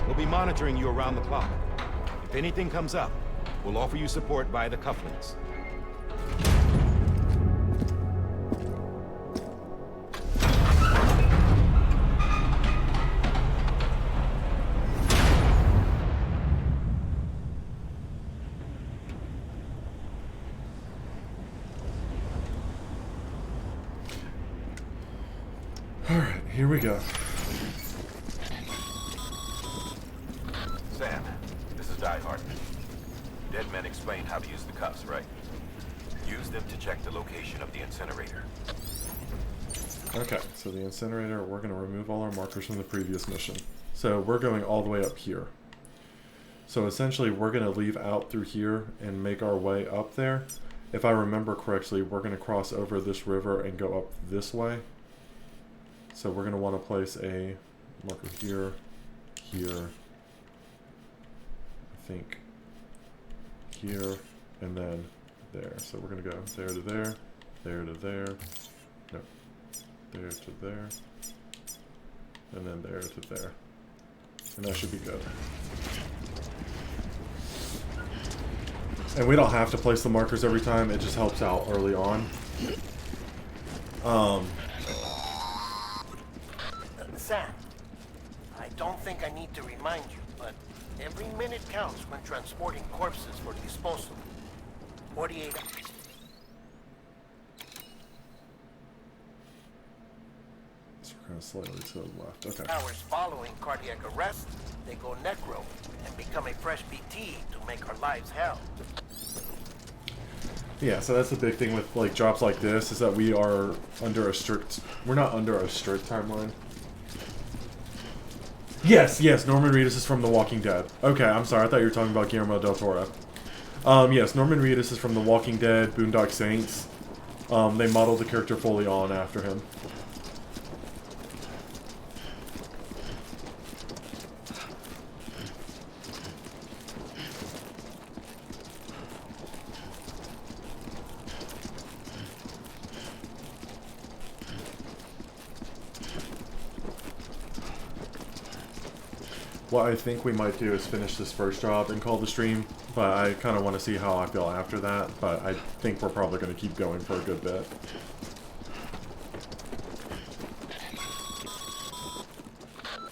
We'll be monitoring you around the clock. If anything comes up, we'll offer you support via the cufflinks. Alright, here we go. Sam, this is Die Hard. Dead men explained how to use the cuffs, right? Use them to check the location of the incinerator. Okay, so the incinerator, we're going to remove all our markers from the previous mission. So we're going all the way up here. So essentially we're going to leave out through here and make our way up there. If I remember correctly, we're going to cross over this river and go up this way. So we're going to want to place a marker here, here, I think here, and then there. So we're going to go there to there, there to there, no, there to there, and then there to there. And that should be good. And we don't have to place the markers every time, it just helps out early on. Sam, I don't think I need to remind you, but every minute counts when transporting corpses for disposal. 48 So we're kind of slightly to the left. Okay. hours following cardiac arrest, they go necro and become a fresh BT to make our lives hell. Yeah, so that's the big thing with like jobs like this is that we are under a strict. We're not under a strict timeline. Yes, Norman Reedus is from The Walking Dead. Okay, I'm sorry, I thought you were talking about Guillermo del Toro. Yes, Norman Reedus is from The Walking Dead, Boondock Saints. They modeled the character fully on after him. What I think we might do is finish this first job and call the stream, but I kind of want to see how I feel after that, but I think we're probably going to keep going for a good bit.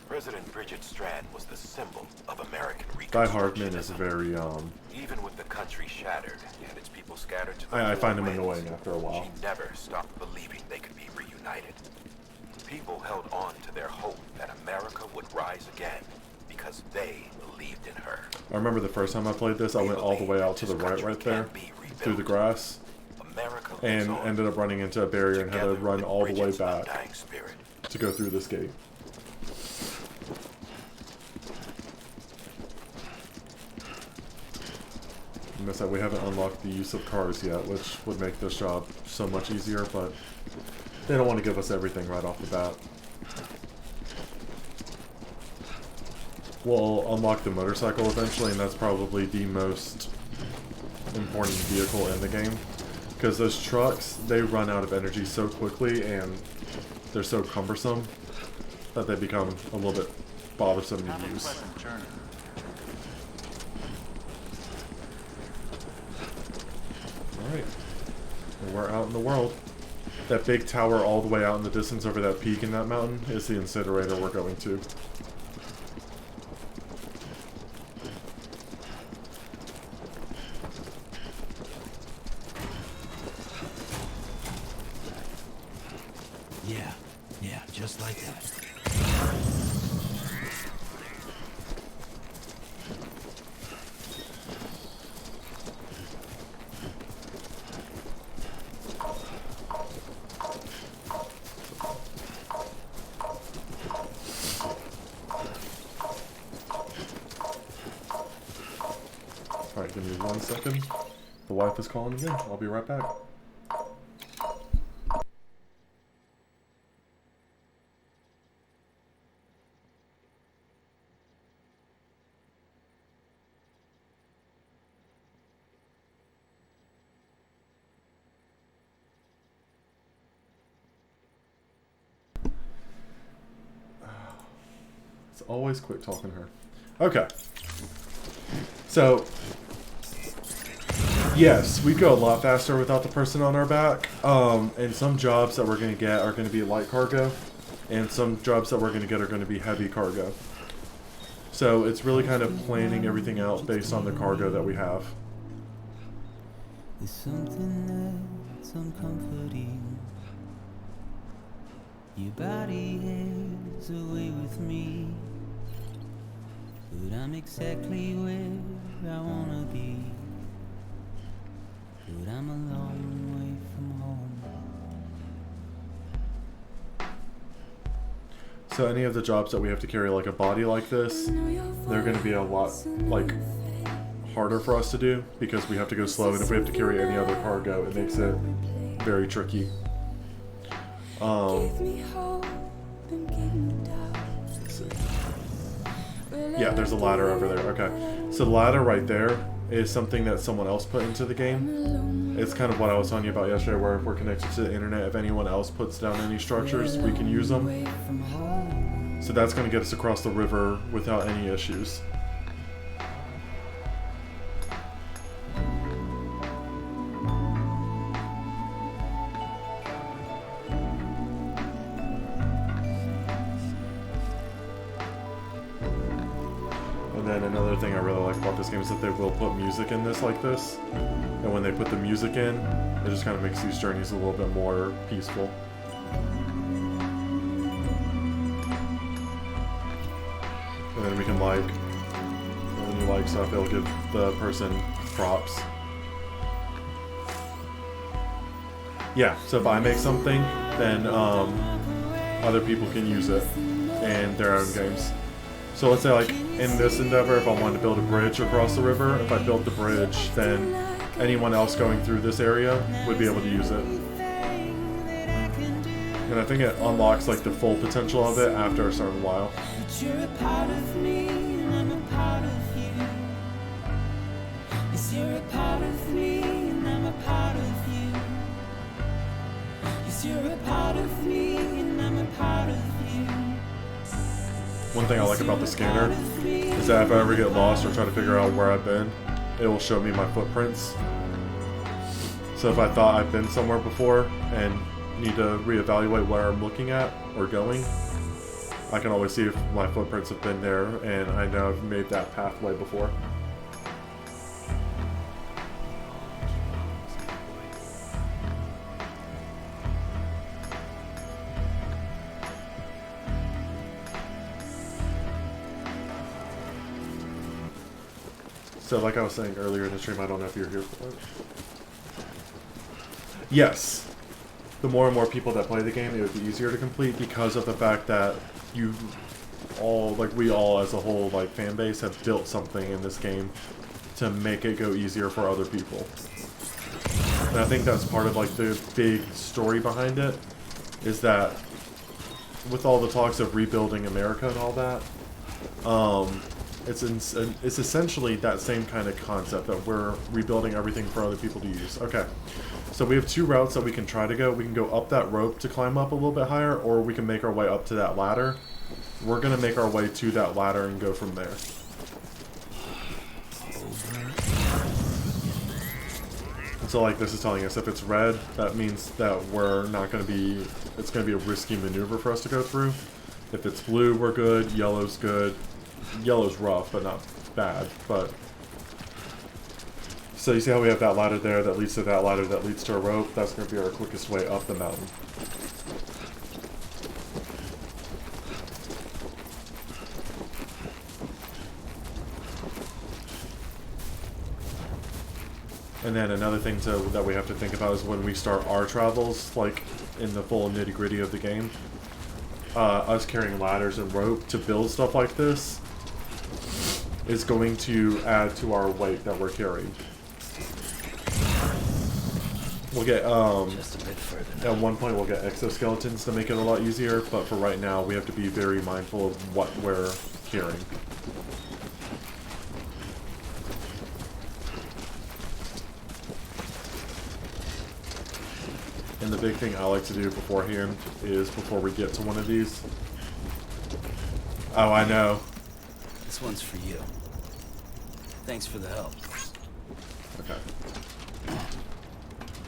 President Bridget Strand was the symbol of American Die Reconstruction. Hardman is very, Even with the country shattered and its people scattered to the I four find him winds, annoying after a while. She never stopped believing they could be reunited. People held on to their hope that America would rise again because they believed in her. I remember the first time I played this, I went all the way out to the right there, through the grass, and ended up running into a barrier and had to run all the way back to go through this gate. I guess that we haven't unlocked the use of cars yet, which would make this job so much easier, but they don't want to give us everything right off the bat. We'll unlock the motorcycle eventually, and that's probably the most important vehicle in the game. Because those trucks, they run out of energy so quickly, and they're so cumbersome that they become a little bit bothersome to use. Alright. And we're out in the world. That big tower all the way out in the distance over that peak in that mountain is the incinerator we're going to. Yeah, just like that. Alright, give me 1 second. The wife is calling again. I'll be right back. It's always quick talking to her. Okay. So, yes, we go a lot faster without the person on our back. And some jobs that we're going to get are going to be light cargo. And some jobs that we're going to get are going to be heavy cargo. So it's really kind of planning everything out based on the cargo that we have. There's something that's uncomforting. Your body is away with me, but I'm exactly where I wanna be. But I'm a long way from home. So any of the jobs that we have to carry like a body like this, they're going to be a lot like harder for us to do because we have to go slow, and if we have to carry any other cargo, it makes it very tricky. Let's see. Yeah, there's a ladder over there. Okay, so the ladder right there is something that someone else put into the game. It's kind of what I was telling you about yesterday, where if we're connected to the internet, if anyone else puts down any structures, we can use them. So that's going to get us across the river without any issues. And then another thing I really like about this game is that they will put music in this like this. And when they put the music in, it just kind of makes these journeys a little bit more peaceful. And then we can like, when you like stuff, it'll give the person props. Yeah, so if I make something, then other people can use it in their own games. So let's say like in this endeavor, if I wanted to build a bridge across the river, if I built the bridge, then anyone else going through this area would be able to use it. And I think it unlocks like the full potential of it after a certain while. But you're a part of me, and I'm a part of you. Yes, you're a part of me, and I'm a part of you. Yes, you're a part of me, and I'm a part of you. One thing I like about the scanner is that if I ever get lost or try to figure out where I've been, it will show me my footprints. So if I thought I've been somewhere before and need to reevaluate where I'm looking at or going, I can always see if my footprints have been there and I know I've made that pathway before. So like I was saying earlier in the stream, I don't know if you're here for it. Yes. The more and more people that play the game, it would be easier to complete because of the fact that you all, like we all as a whole, like fan base, have built something in this game to make it go easier for other people. And I think that's part of like the big story behind it, is that with all the talks of rebuilding America and all that, it's essentially that same kind of concept that we're rebuilding everything for other people to use. Okay, so we have two routes that we can try to go. We can go up that rope to climb up a little bit higher, or we can make our way up to that ladder. We're going to make our way to that ladder and go from there. So like this is telling us if it's red, that means that we're not going to be, it's going to be a risky maneuver for us to go through. If it's blue, we're good. Yellow's good. Yellow's rough, but not bad. But so you see how we have that ladder there that leads to that ladder that leads to a rope? That's going to be our quickest way up the mountain. And then another thing that we have to think about is when we start our travels, like in the full nitty-gritty of the game, us carrying ladders and rope to build stuff like this is going to add to our weight that we're carrying. We'll get just a bit further. At one point we'll get exoskeletons to make it a lot easier, but for right now we have to be very mindful of what we're hearing. And the big thing I like to do beforehand is before we get to one of these. Oh, I know. This one's for you. Thanks for the help. Okay.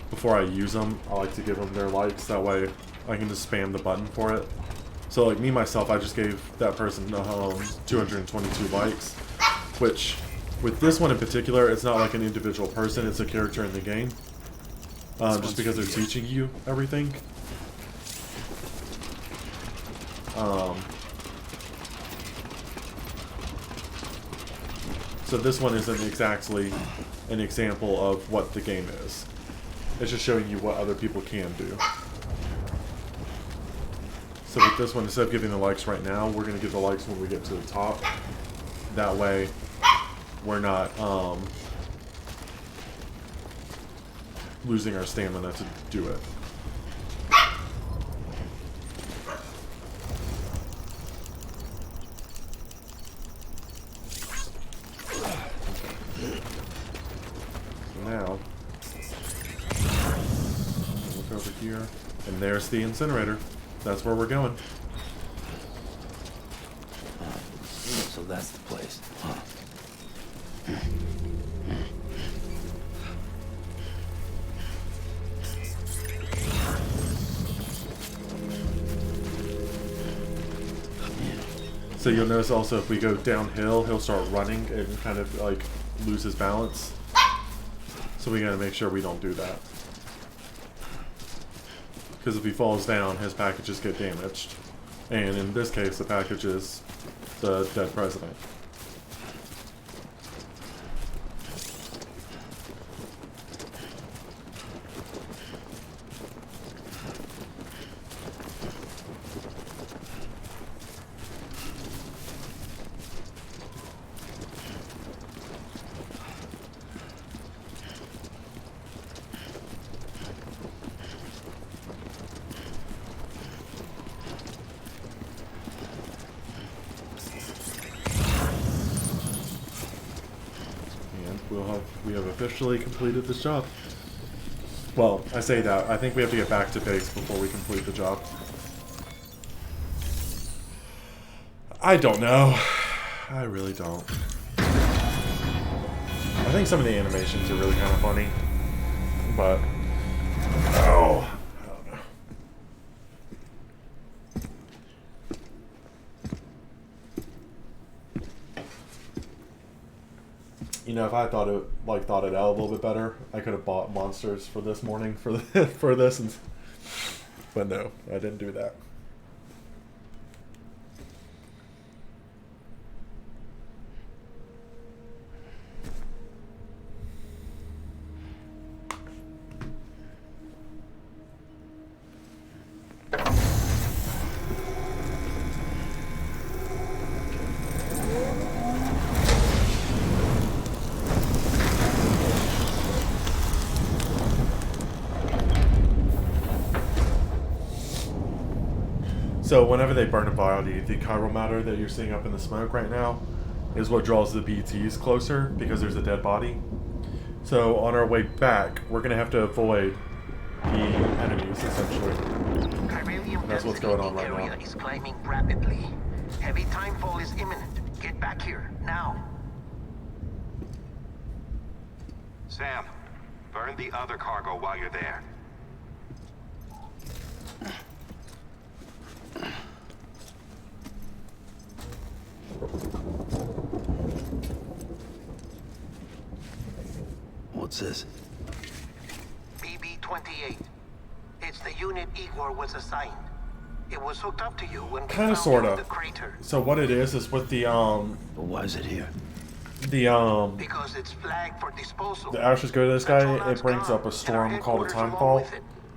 Before I use them, I like to give them their likes. That way I can just spam the button for it. So like me, myself, I just gave that person 222 likes. Which, with this one in particular, it's not like an individual person. It's a character in the game. Just because they're teaching you everything. So this one isn't exactly an example of what the game is. It's just showing you what other people can do. So with this one, instead of giving the likes right now, we're going to give the likes when we get to the top. That way, we're not losing our stamina to do it. Now, look over here, and there's the incinerator. That's where we're going. So that's the place. So you'll notice also if we go downhill, he'll start running and kind of like lose his balance. So we gotta make sure we don't do that. Because if he falls down, his packages get damaged. And in this case, the package is the dead president. We have officially completed this job. Well, I say that. I think we have to get back to base before we complete the job. I don't know. I really don't. I think some of the animations are really kind of funny. But... oh. I don't know. You know, if I thought it out a little bit better, I could have bought monsters for this morning for this, but no, I didn't do that. So whenever they burn a body, the chiral matter that you're seeing up in the smoke right now is what draws the BTs closer because there's a dead body. So on our way back, we're going to have to avoid the enemies, essentially. And that's what's going on right now. Is climbing rapidly. Heavy timefall is imminent. Get back here, now. Sam, burn the other cargo while you're there. What's this? BB-28. It's the unit Igor was assigned. It was hooked up to you when we kind of, found sort you in of. the crater. So what it is with the But why is it here? Because it's flagged for disposal. The ashes go to this guy. It brings up a storm called a timefall.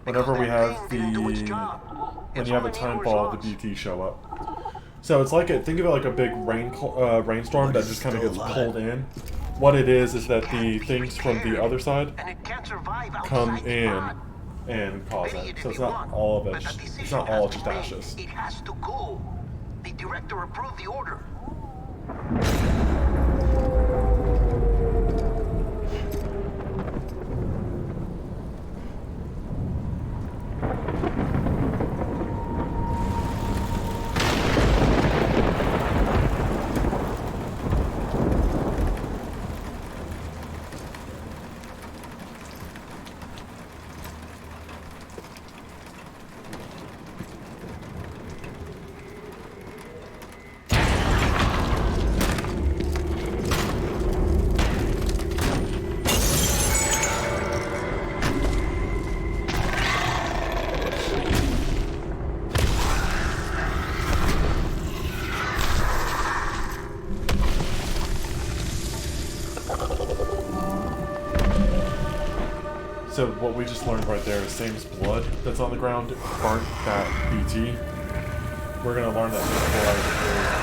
Whenever we have when you have a timefall, the BT show up. So it's like think of it like a big rainstorm that just kind of gets pulled in, what it is that the things from the other side come in and cause it. So it's not all of it. It's not all just ashes. It has to go. The director approved the order. So what we just learned right there is Sam's blood that's on the ground burnt that BT. We're gonna learn that his blood is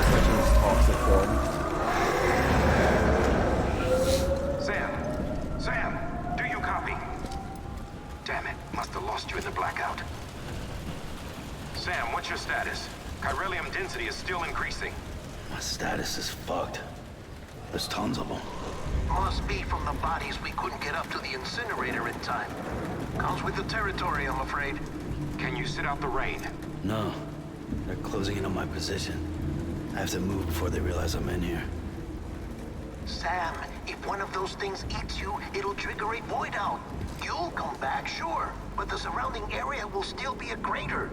essentially toxic form. Sam! Sam! Do you copy? Damn it. Must have lost you in the blackout. Sam, what's your status? Chiralium density is still increasing. My status is fucked. There's tons of them. Must be from the bodies we couldn't get up to the incinerator in time. Comes with the territory, I'm afraid. Can you sit out the rain? No. They're closing in on my position. I have to move before they realize I'm in here. Sam, if one of those things eats you, it'll trigger a void out. You'll come back, sure, but the surrounding area will still be a crater.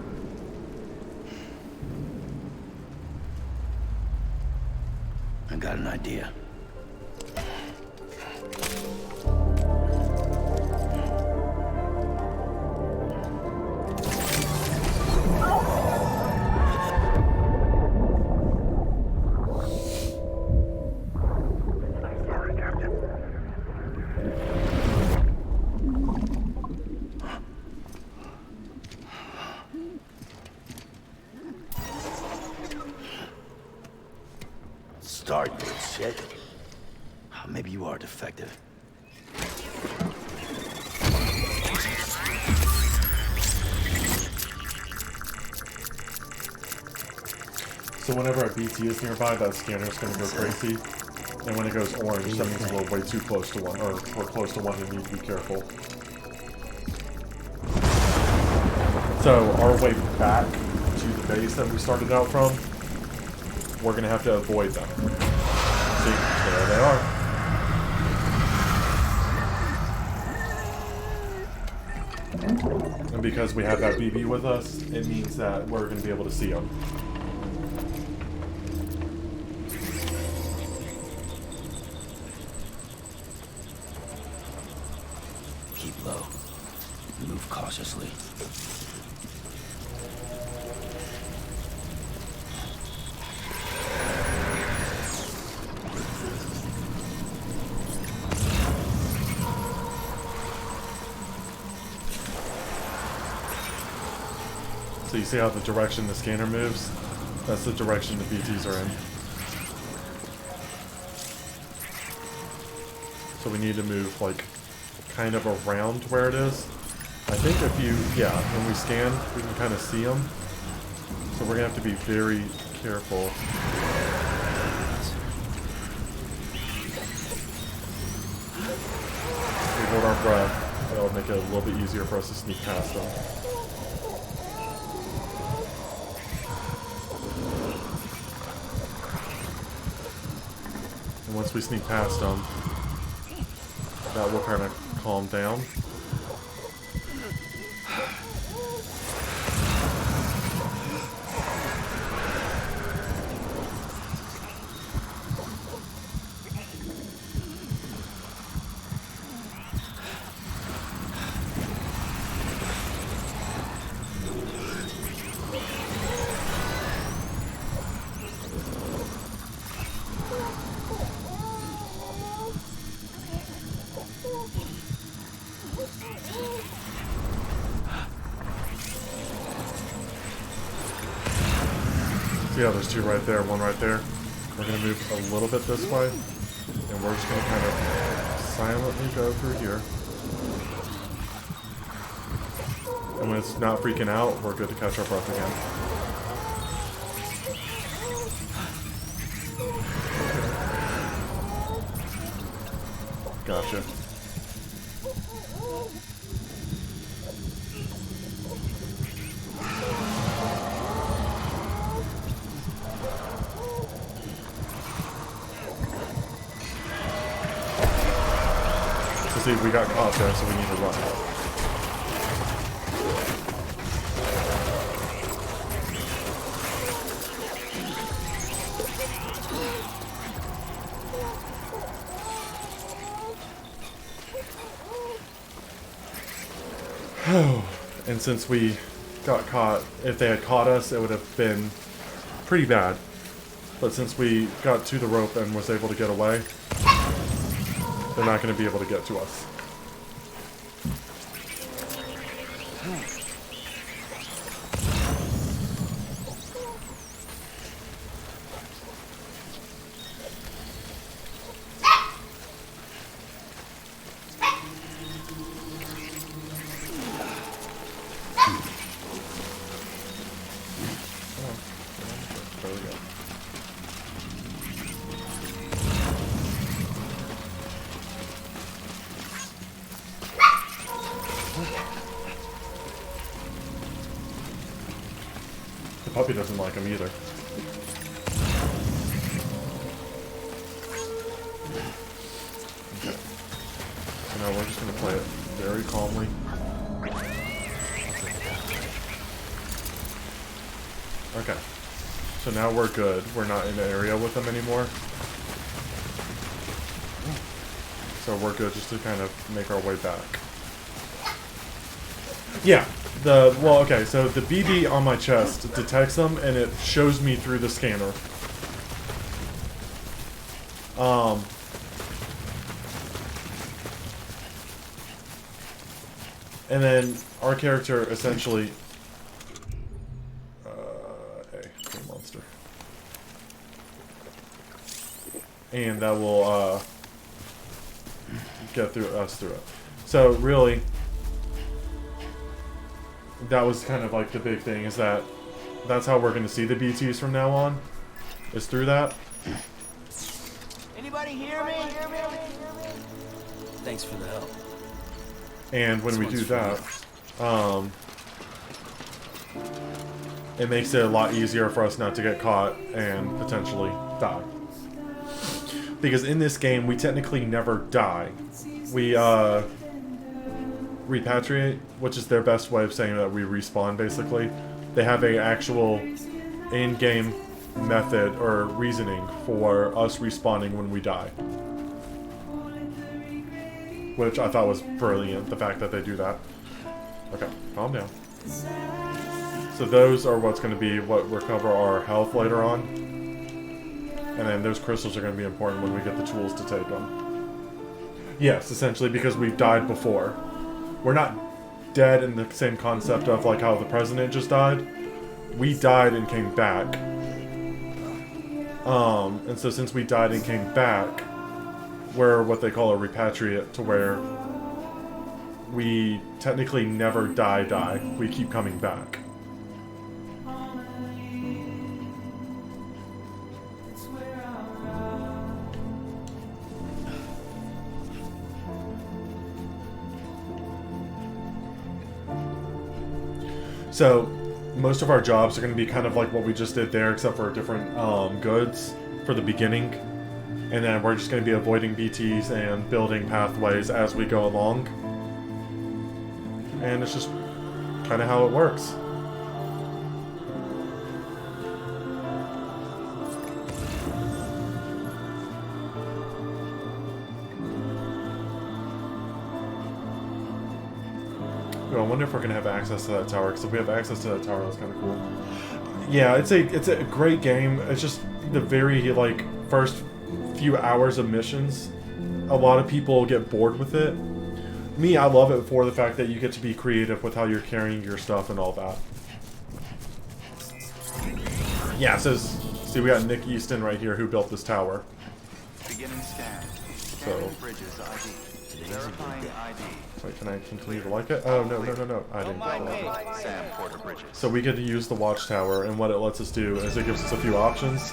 I got an idea. Start, you shit. Maybe you are defective. So whenever a BT is nearby, that scanner is going to go crazy. And when it goes orange, that means we're way too close to one, or we're close to one and need to be careful. So our way back to the base that we started out from, we're going to have to avoid them. See, there they are. And because we have that BB with us, it means that we're going to be able to see them. Keep low. Move cautiously. So you see how the direction the scanner moves? That's the direction the BTs are in. So we need to move like kind of around where it is. I think if you, yeah, when we scan, we can kind of see them. So we're gonna have to be very careful. We hold our breath. That'll make it a little bit easier for us to sneak past them. And once we sneak past them, that will kind of calm down. See how there's two right there, one right there. We're gonna move a little bit this way, And we're just going to kind of silently go through here. And when it's not freaking out, we're good to catch our breath again. Gotcha. So see, we got caught there, so we need to run. And since we got caught, if they had caught us, it would have been pretty bad. But since we got to the rope and was able to get away, they're not going to be able to get to us. There we go. The puppy doesn't like him either. Okay. So now we're just going to play it very calmly. Okay. So now we're good. We're not in the area with them anymore. So we're good just to kind of make our way back. Yeah. Well, okay, so the BB on my chest detects them and it shows me through the scanner. And then our character essentially monster. And that will get through us through it. So really, that was kind of like the big thing, is that that's how we're going to see the BTs from now on, is through that. Anybody hear me? Thanks for the help. And when we do that, it makes it a lot easier for us not to get caught and potentially die. Because in this game, we technically never die. We repatriate, which is their best way of saying that we respawn, basically. They have an actual in-game method or reasoning for us respawning when we die. Which I thought was brilliant, the fact that they do that. Okay, calm down. So those are what's going to be what recover our health later on. And then those crystals are going to be important when we get the tools to take them. Yes, essentially, because we've died before. We're not dead in the same concept of like how the president just died. We died and came back. And so since we died and came back, we're what they call a repatriate, to where we technically never die. We keep coming back. So, most of our jobs are going to be kind of like what we just did there, except for different goods for the beginning. And then we're just going to be avoiding BTs and building pathways as we go along. And it's just kind of how it works. I wonder if we're gonna have access to that tower, because if we have access to that tower, that's kind of cool. Yeah, it's a great game. It's just the very like first few hours of missions. A lot of people get bored with it. Me, I love it for the fact that you get to be creative with how you're carrying your stuff and all that. Yeah, so see, we got Nick Easton right here who built this tower. Beginning scan. Scanning Bridges ID. Verifying ID. Wait, can I continue to like it? Oh, no, no, no, no. I didn't. Sam Porter Bridges. So we get to use the watchtower, and what it lets us do is it gives us a few options.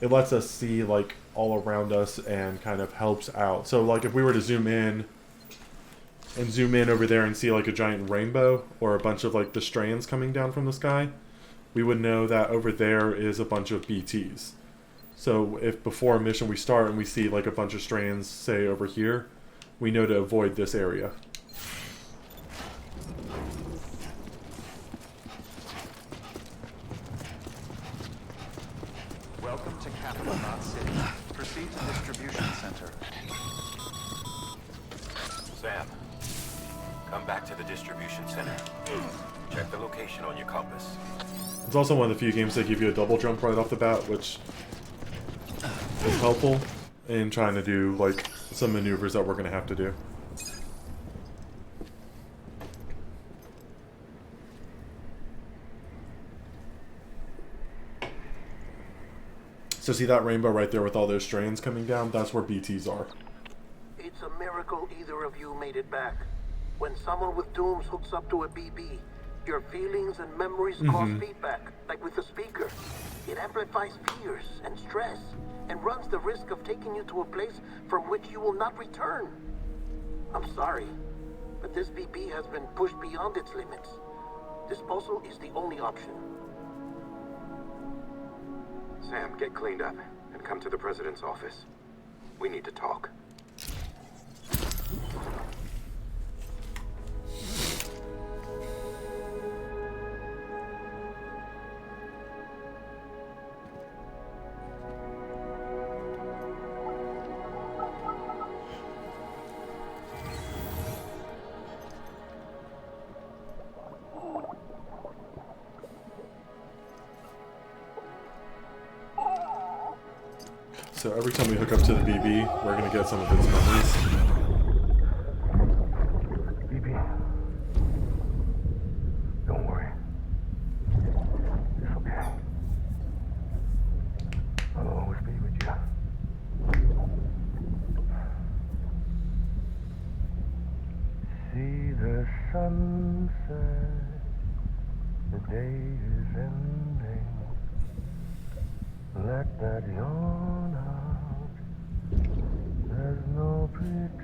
It lets us see, like, all around us and kind of helps out. So, like, if we were to zoom in over there and see, like, a giant rainbow or a bunch of, like, the strands coming down from the sky, we would know that over there is a bunch of BTs. So if before a mission we start and we see, like, a bunch of strands, say, over here, we know to avoid this area. Welcome to Capital Knot City. Proceed to distribution center. Sam, come back to the distribution center. Check the location on your compass. It's also one of the few games that give you a double jump right off the bat, which is helpful in trying to do, like, some maneuvers that we're going to have to do. So see that rainbow right there with all those strands coming down? That's where BTs are. It's a miracle either of you made it back. When someone with dooms hooks up to a BB, your feelings and memories cause feedback, like with the speaker. It amplifies fears and stress, and runs the risk of taking you to a place from which you will not return. I'm sorry, but this BB has been pushed beyond its limits. Disposal is the only option. Sam, get cleaned up and come to the president's office. We need to talk. So every time we hook up to the BB, we're going to get some of its memories. BB, don't worry. It's okay. I'll always be with you. See the sunset, the day is ending. Let that yawn out. There's no pretending.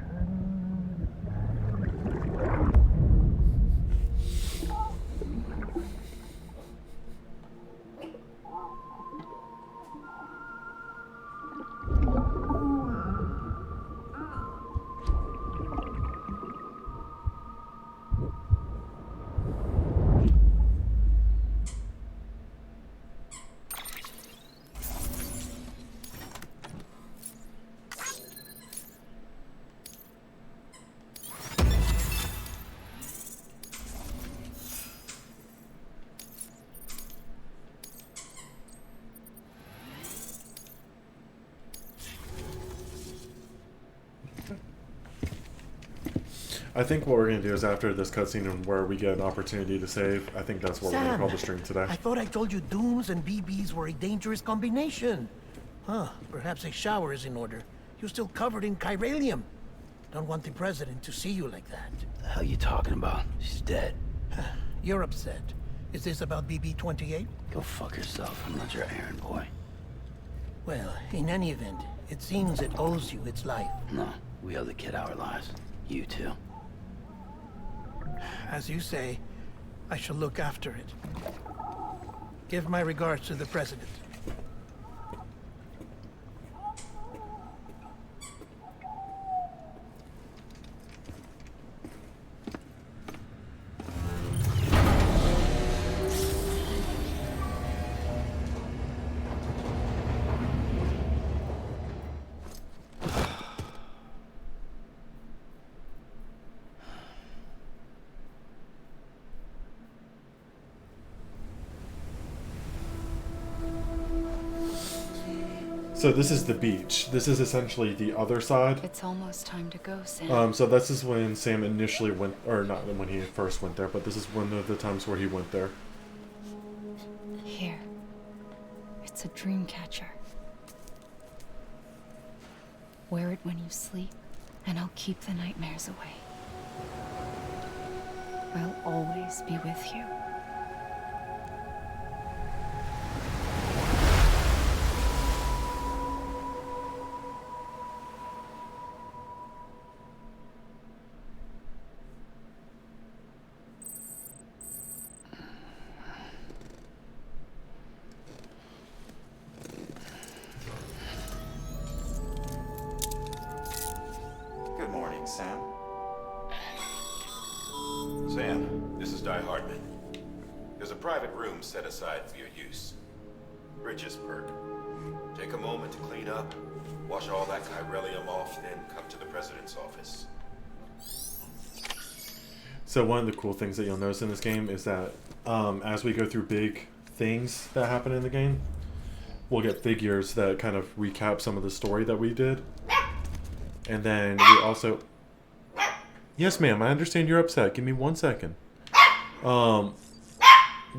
I think what we're going to do is after this cutscene and where we get an opportunity to save, I think that's what we're going to call the stream today. I thought I told you dooms and BBs were a dangerous combination. Huh, perhaps a shower is in order. You're still covered in chiralium. Don't want the president to see you like that. The hell you talking about? She's dead. You're upset. Is this about BB-28? Go fuck yourself. I'm not your errand boy. Well, in any event, it seems it owes you its life. No, we owe the kid our lives. You too. As you say, I shall look after it. Give my regards to the president. So this is the beach. This is essentially the other side. It's almost time to go, Sam. So this is when Sam initially went, or not when he first went there, but this is one of the times where he went there. Here. It's a dream catcher. Wear it when you sleep, and I'll keep the nightmares away. I'll always be with you. Good morning, Sam. Sam, this is Di Hardman. There's a private room set aside for your use. Bridges perk. Take a moment to clean up, wash all that chiralium off, then come to the president's office. So one of the cool things that you'll notice in this game is that as we go through big things that happen in the game, we'll get figures that kind of recap some of the story that we did. And then we also... Yes, ma'am, I understand you're upset. Give me 1 second. We'll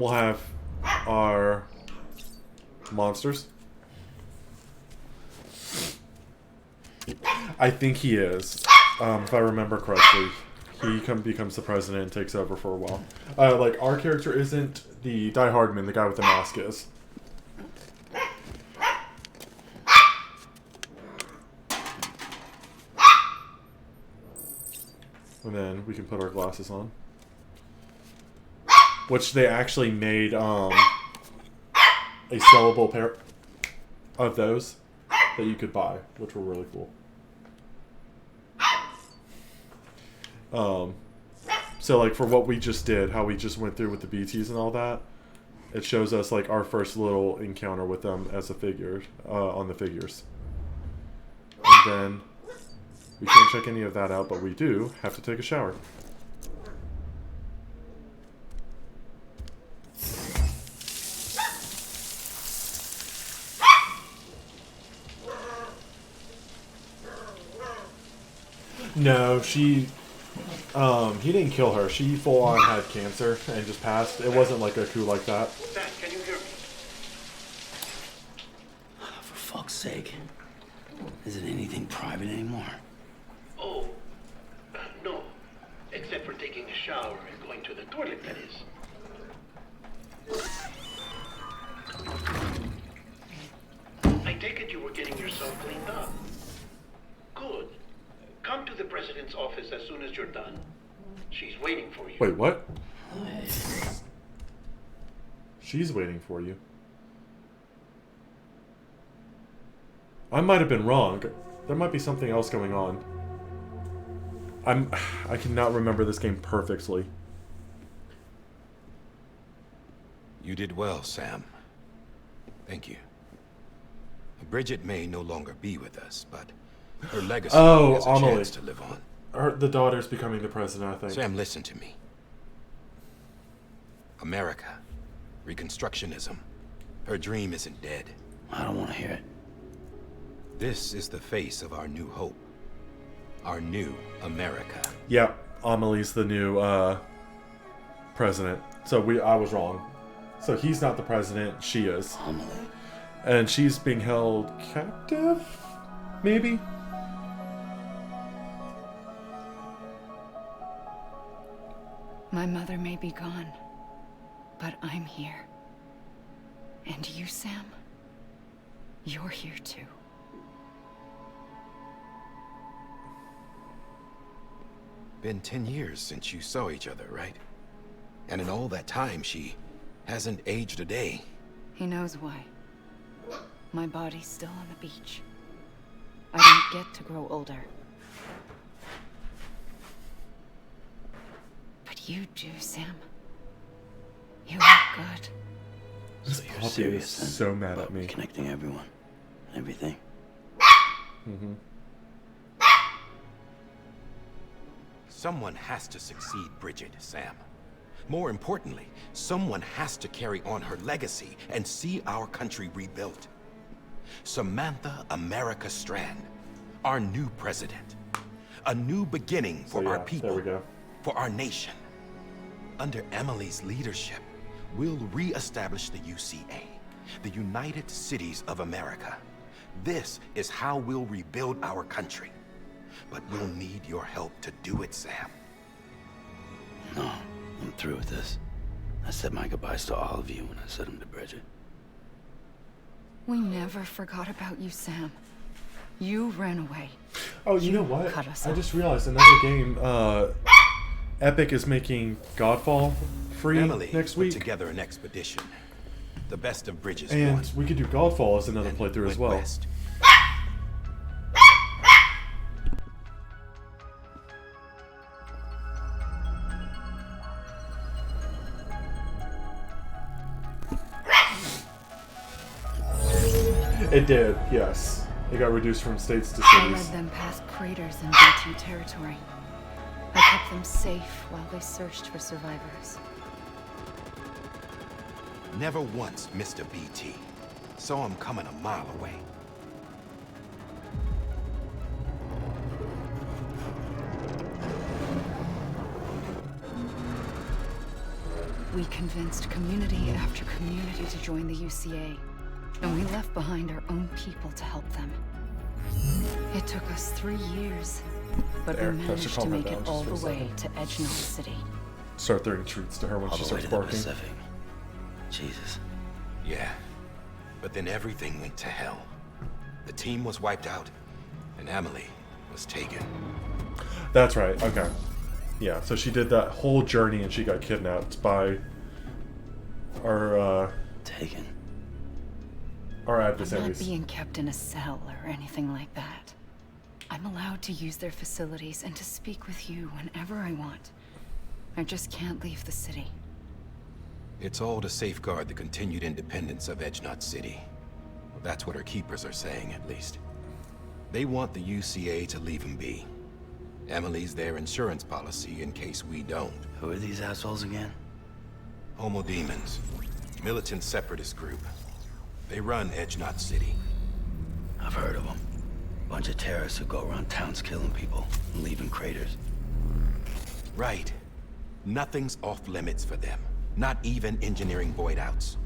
have our monsters. I think he is. If I remember correctly, he becomes the president and takes over for a while. Like, our character isn't the Die Hardman, the guy with the mask is. And then we can put our glasses on. Which they actually made a sellable pair of those that you could buy, which were really cool. So like for what we just did, how we just went through with the BTs and all that, it shows us like our first little encounter with them as a figure, on the figures. And then we can't check any of that out, but we do have to take a shower. No, he didn't kill her. She full on had cancer and just passed. It wasn't like a coup like that. Sam, can you hear me? For fuck's sake. Isn't anything private anymore? Oh, no. Except for taking a shower and going to the toilet, that is. I take it you were getting yourself cleaned up. Good. Come to the president's office as soon as you're done. She's waiting for you. Wait, what? She's waiting for you. I might have been wrong. There might be something else going on. I cannot remember this game perfectly. You did well, Sam. Thank you. Bridget may no longer be with us, but her legacy has a Amelie. chance to live on. The daughter's becoming the president, I think. Sam, listen to me. America. Reconstructionism. Her dream isn't dead. I don't want to hear it. This is the face of our new hope. Our new America. Yeah, Amelie's the new president. So I was wrong. So he's not the president, she is. Amelie. And she's being held captive? Maybe? My mother may be gone, but I'm here. And you, Sam? You're here too. Been 10 years since you saw each other, right? And in all that time, she hasn't aged a day. He knows why. My body's still on the beach. I don't get to grow older. But you do, Sam. You look good. So you're Poppy serious is so mad at me. Connecting everyone. Everything. Mm-hmm. Someone has to succeed Bridget, Sam. More importantly, someone has to carry on her legacy and see our country rebuilt. Samantha America Strand, our new president. A new beginning for our people, there we go. for our nation. Under Emily's leadership, we'll re-establish the UCA, the United Cities of America, This is how we'll rebuild our country. But we'll need your help to do it, Sam. No, I'm through with this. I said my goodbyes to all of you when I said them to Bridget. We never forgot about you, Sam. You ran away. Oh, you know what? Cut us I off. just realized another game. Epic is making Godfall free Emily next put week, together an expedition. The best of Bridges and won. we could do Godfall as another playthrough as well. West. It did, yes. It got reduced from states to I led cities. them past craters in BT territory. I kept them safe while they searched for survivors. Never once missed a BT. Saw him coming a mile away. We convinced community after community to join the UCA, and we left behind our own people to help them. It took us 3 years, but we Eric, press managed your to comment make down it just all for a the way second. to Edge Knot City. Start throwing treats to her when All she the way starts to the barking. Pacific. Jesus. Yeah, but then everything went to hell. The team was wiped out, and Emily was taken. That's right. Okay. Yeah. So she did that whole journey, and she got kidnapped by our Taken. our I'm not adversaries. being kept in a cell or anything like that. I'm allowed to use their facilities and to speak with you whenever I want. I just can't leave the city. It's all to safeguard the continued independence of Edge Knot City. That's what her keepers are saying, at least. They want the UCA to leave him be. Emily's their insurance policy in case we don't. Who are these assholes again? Homo Demons. Militant separatist group. They run Edge Knot City. I've heard of them. Bunch of terrorists who go around towns killing people and leaving craters. Right. Nothing's off limits for them. Not even engineering void outs.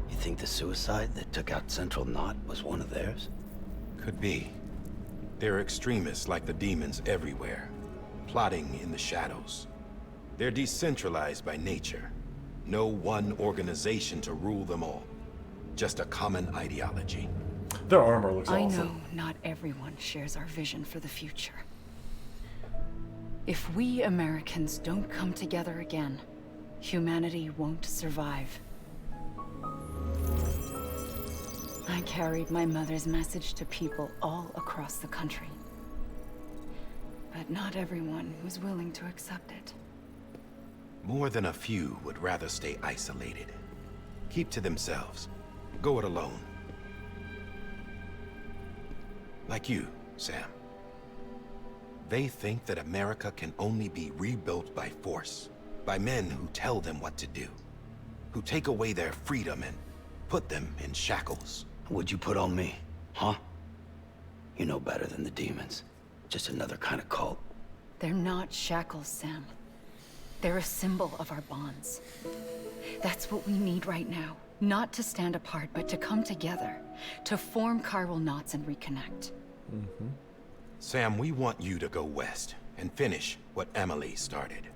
You think the suicide that took out Central Knot was one of theirs? Could be. There are extremists like the demons everywhere, plotting in the shadows. They're decentralized by nature. No one organization to rule them all. Just a common ideology. Their armor looks I awesome. know not everyone shares our vision for the future. If we Americans don't come together again, humanity won't survive. I carried my mother's message to people all across the country. But not everyone was willing to accept it. More than a few would rather stay isolated. Keep to themselves. Go it alone. Like you, Sam. They think that America can only be rebuilt by force, by men who tell them what to do, who take away their freedom and put them in shackles. What'd you put on me, huh? You know better than the demons. Just another kind of cult. They're not shackles, Sam. They're a symbol of our bonds. That's what we need right now. Not to stand apart, but to come together. To form chiral knots and reconnect. Mm-hmm. Sam, we want you to go west and finish what Emily started.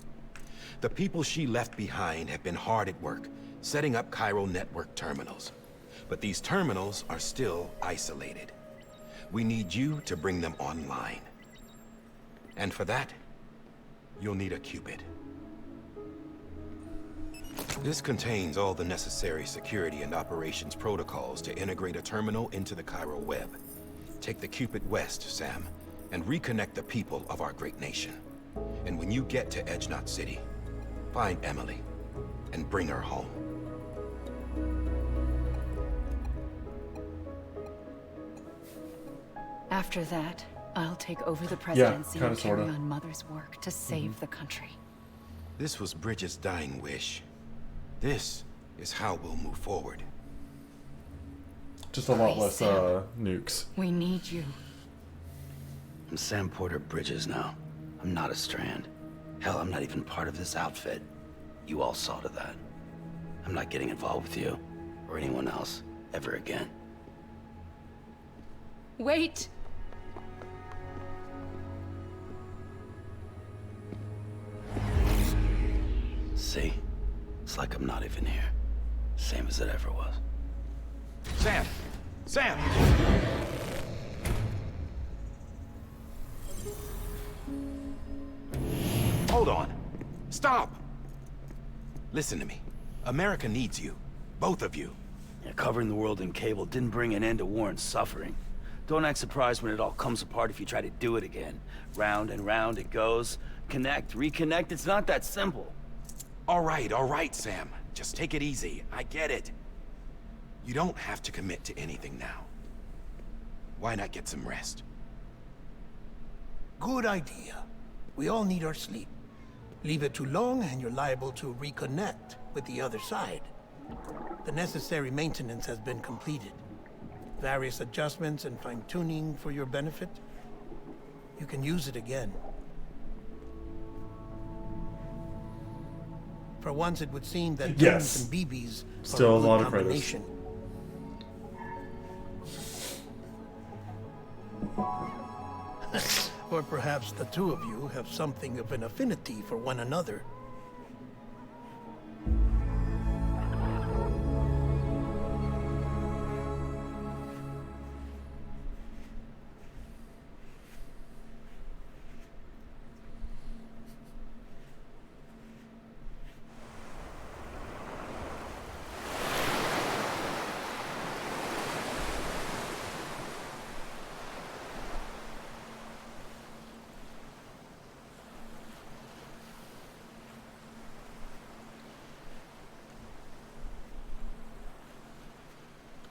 The people she left behind have been hard at work, setting up chiral network terminals. But these terminals are still isolated. We need you to bring them online. And for that, you'll need a Cupid. This contains all the necessary security and operations protocols to integrate a terminal into the chiral web. Take the Cupid west, Sam, and reconnect the people of our great nation. And when you get to Edge Knot City, find Emily and bring her home. After that, I'll take over the presidency kinda, and carry sorta. on Mother's work to save the country. This was Bridget's dying wish. This is how we'll move forward. Just a lot Please, less Sam. nukes. We need you. I'm Sam Porter Bridges now. I'm not a Strand. Hell, I'm not even part of this outfit. You all saw to that. I'm not getting involved with you or anyone else ever again. Wait! See? It's like I'm not even here. Same as it ever was. Sam! Sam! Hold on. Stop! Listen to me. America needs you. Both of you. Yeah, covering the world in cable didn't bring an end to war and suffering. Don't act surprised when it all comes apart if you try to do it again. Round and round it goes. Connect, reconnect, it's not that simple. All right, Sam. Just take it easy. I get it. You don't have to commit to anything now. Why not get some rest? Good idea. We all need our sleep. Leave it too long and you're liable to reconnect with the other side. The necessary maintenance has been completed. Various adjustments and fine-tuning for your benefit. You can use it again. For once, it would seem that Yes. Dooms and BBs Still are a lot good of credits. combination. Or perhaps the two of you have something of an affinity for one another.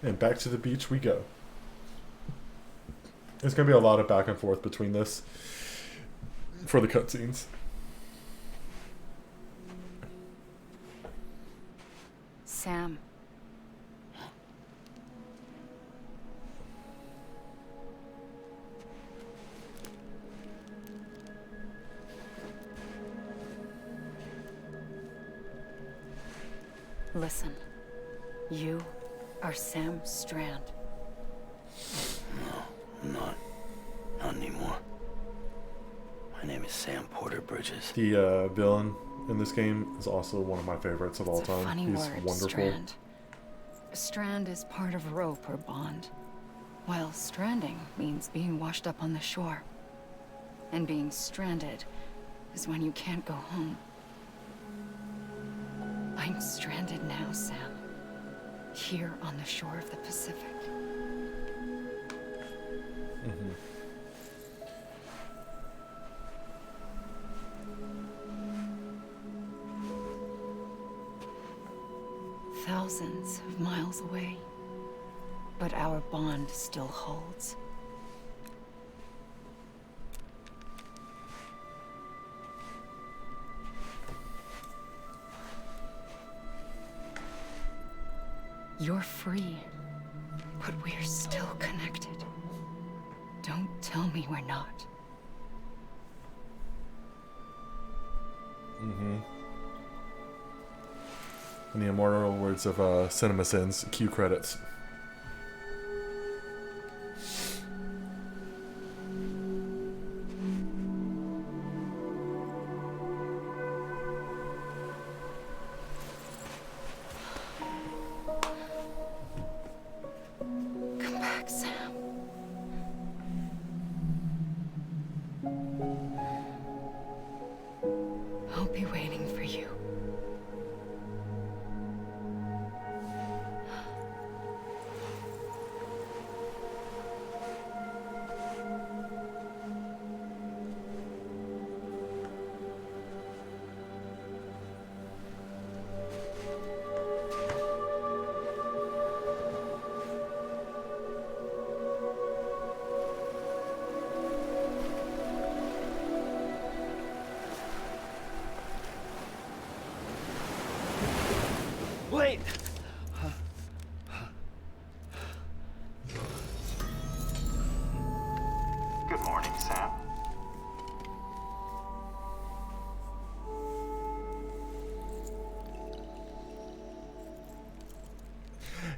And back to the beach we go. There's going to be a lot of back and forth between this for the cutscenes. Sam. Listen. You are Sam Strand. No, I'm not. Not anymore. My name is Sam Porter Bridges. The villain in this game is also one of my favorites of all It's a time. funny He's word, wonderful. Strand. Strand is part of rope or bond, while stranding means being washed up on the shore. And being stranded is when you can't go home. I'm stranded now, Sam. Here on the shore of the Pacific. Mm-hmm. Thousands of miles away. But our bond still holds. You're free, but we're still connected. Don't tell me we're not. Mm-hmm. In the immortal words of Cinema Sins, cue credits. Come back, Sam. I'll be waiting for you.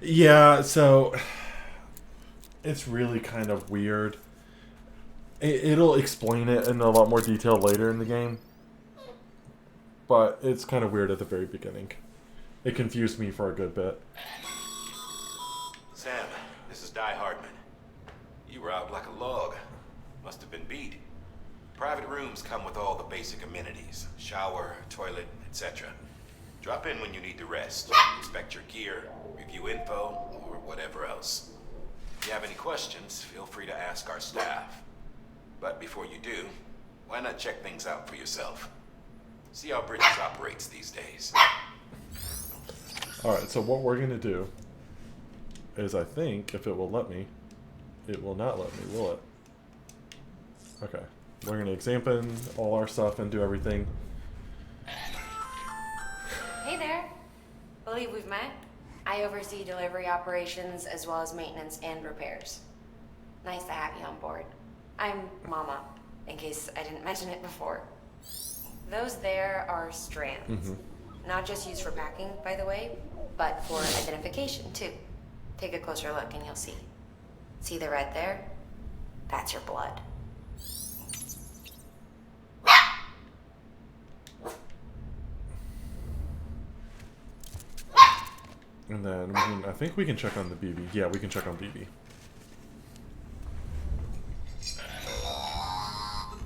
Yeah, so it's really kind of weird. It'll explain it in a lot more detail later in the game, but it's kind of weird at the very beginning. It confused me for a good bit. Sam, this is Die Hardman. You were out like a log. Must have been beat. Private rooms come with all the basic amenities. Shower, toilet, etc. Drop in when you need to rest. Inspect your gear, review info, or whatever else. If you have any questions, feel free to ask our staff. But before you do, why not check things out for yourself? See how Bridges operates these days. Alright, so what we're going to do is, I think, if it will let me, it will not let me, will it? Okay. We're going to examine all our stuff and do everything. Hey there. Believe we've met. I oversee delivery operations as well as maintenance and repairs. Nice to have you on board. I'm Mama, in case I didn't mention it before. Those there are strands. Not just used for packing, by the way, but for identification too. Take a closer look and you'll see. See the red there? That's your blood. And then we can, I think we can check on the BB. Yeah, we can check on BB.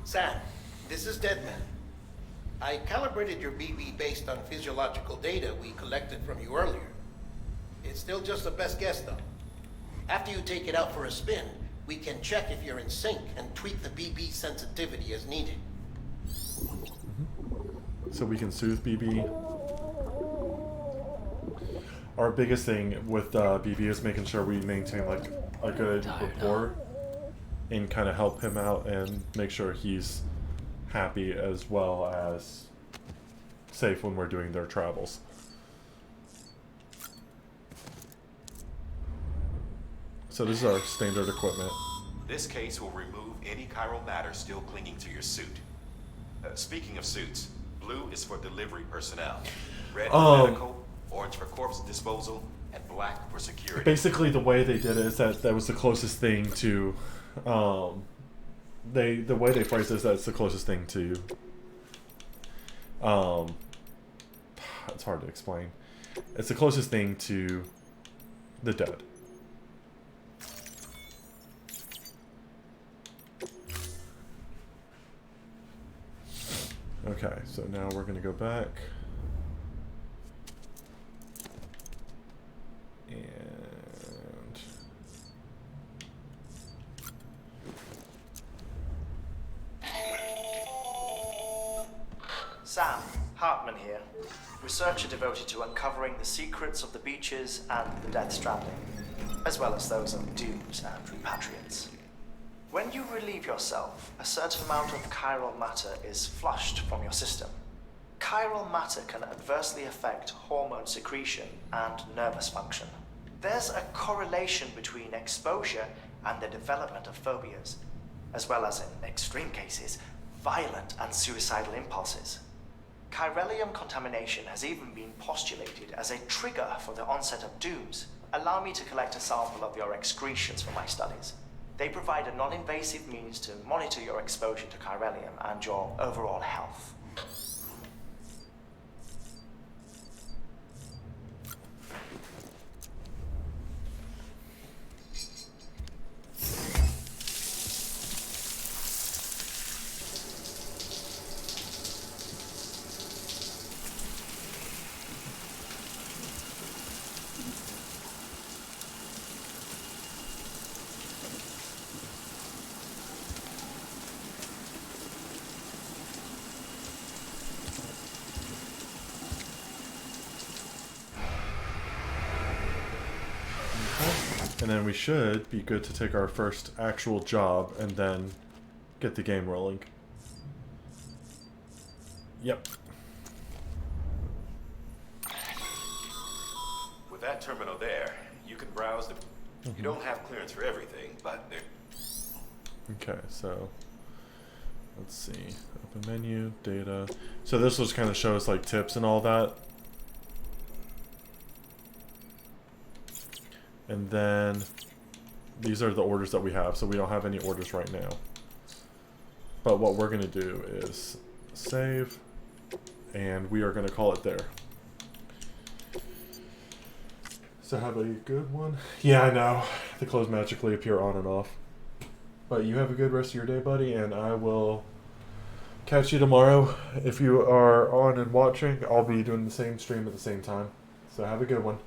Sam, this is Deadman. I calibrated your BB based on physiological data we collected from you earlier. It's still just a best guess, though. After you take it out for a spin, we can check if you're in sync and tweak the BB sensitivity as needed. So we can soothe BB. Our biggest thing with BB is making sure we maintain like a good rapport and kind of help him out and make sure he's happy as well as safe when we're doing their travels. So this is our standard equipment. This case will remove any chiral matter still clinging to your suit. Speaking of suits, blue is for delivery personnel, red for medical, orange for corpse disposal, and black for security. Basically, the way they did it is that was the closest thing to, the way they phrased it is that it's the closest thing to, it's hard to explain. It's the closest thing to the dead. Okay, so now we're gonna go back. And Sam, Hartman here, researcher devoted to uncovering the secrets of the beaches and the Death Stranding, as well as those of dooms and repatriates. When you relieve yourself, a certain amount of chiral matter is flushed from your system. Chiral matter can adversely affect hormone secretion and nervous function. There's a correlation between exposure and the development of phobias, as well as, in extreme cases, violent and suicidal impulses. Chiralium contamination has even been postulated as a trigger for the onset of dooms. Allow me to collect a sample of your excretions for my studies. They provide a non-invasive means to monitor your exposure to chiralium and your overall health. And then we should be good to take our first actual job and then get the game rolling. Yep. With that terminal there, you can browse the... You don't have clearance for everything, but... Okay, so... Let's see. Open menu, data. So this just kind of shows like tips and all that. And then these are the orders that we have, so we don't have any orders right now. But what we're going to do is save, and we are going to call it there. So have a good one. Yeah, I know. The clothes magically appear on and off. But you have a good rest of your day, buddy, and I will catch you tomorrow. If you are on and watching, I'll be doing the same stream at the same time. So have a good one.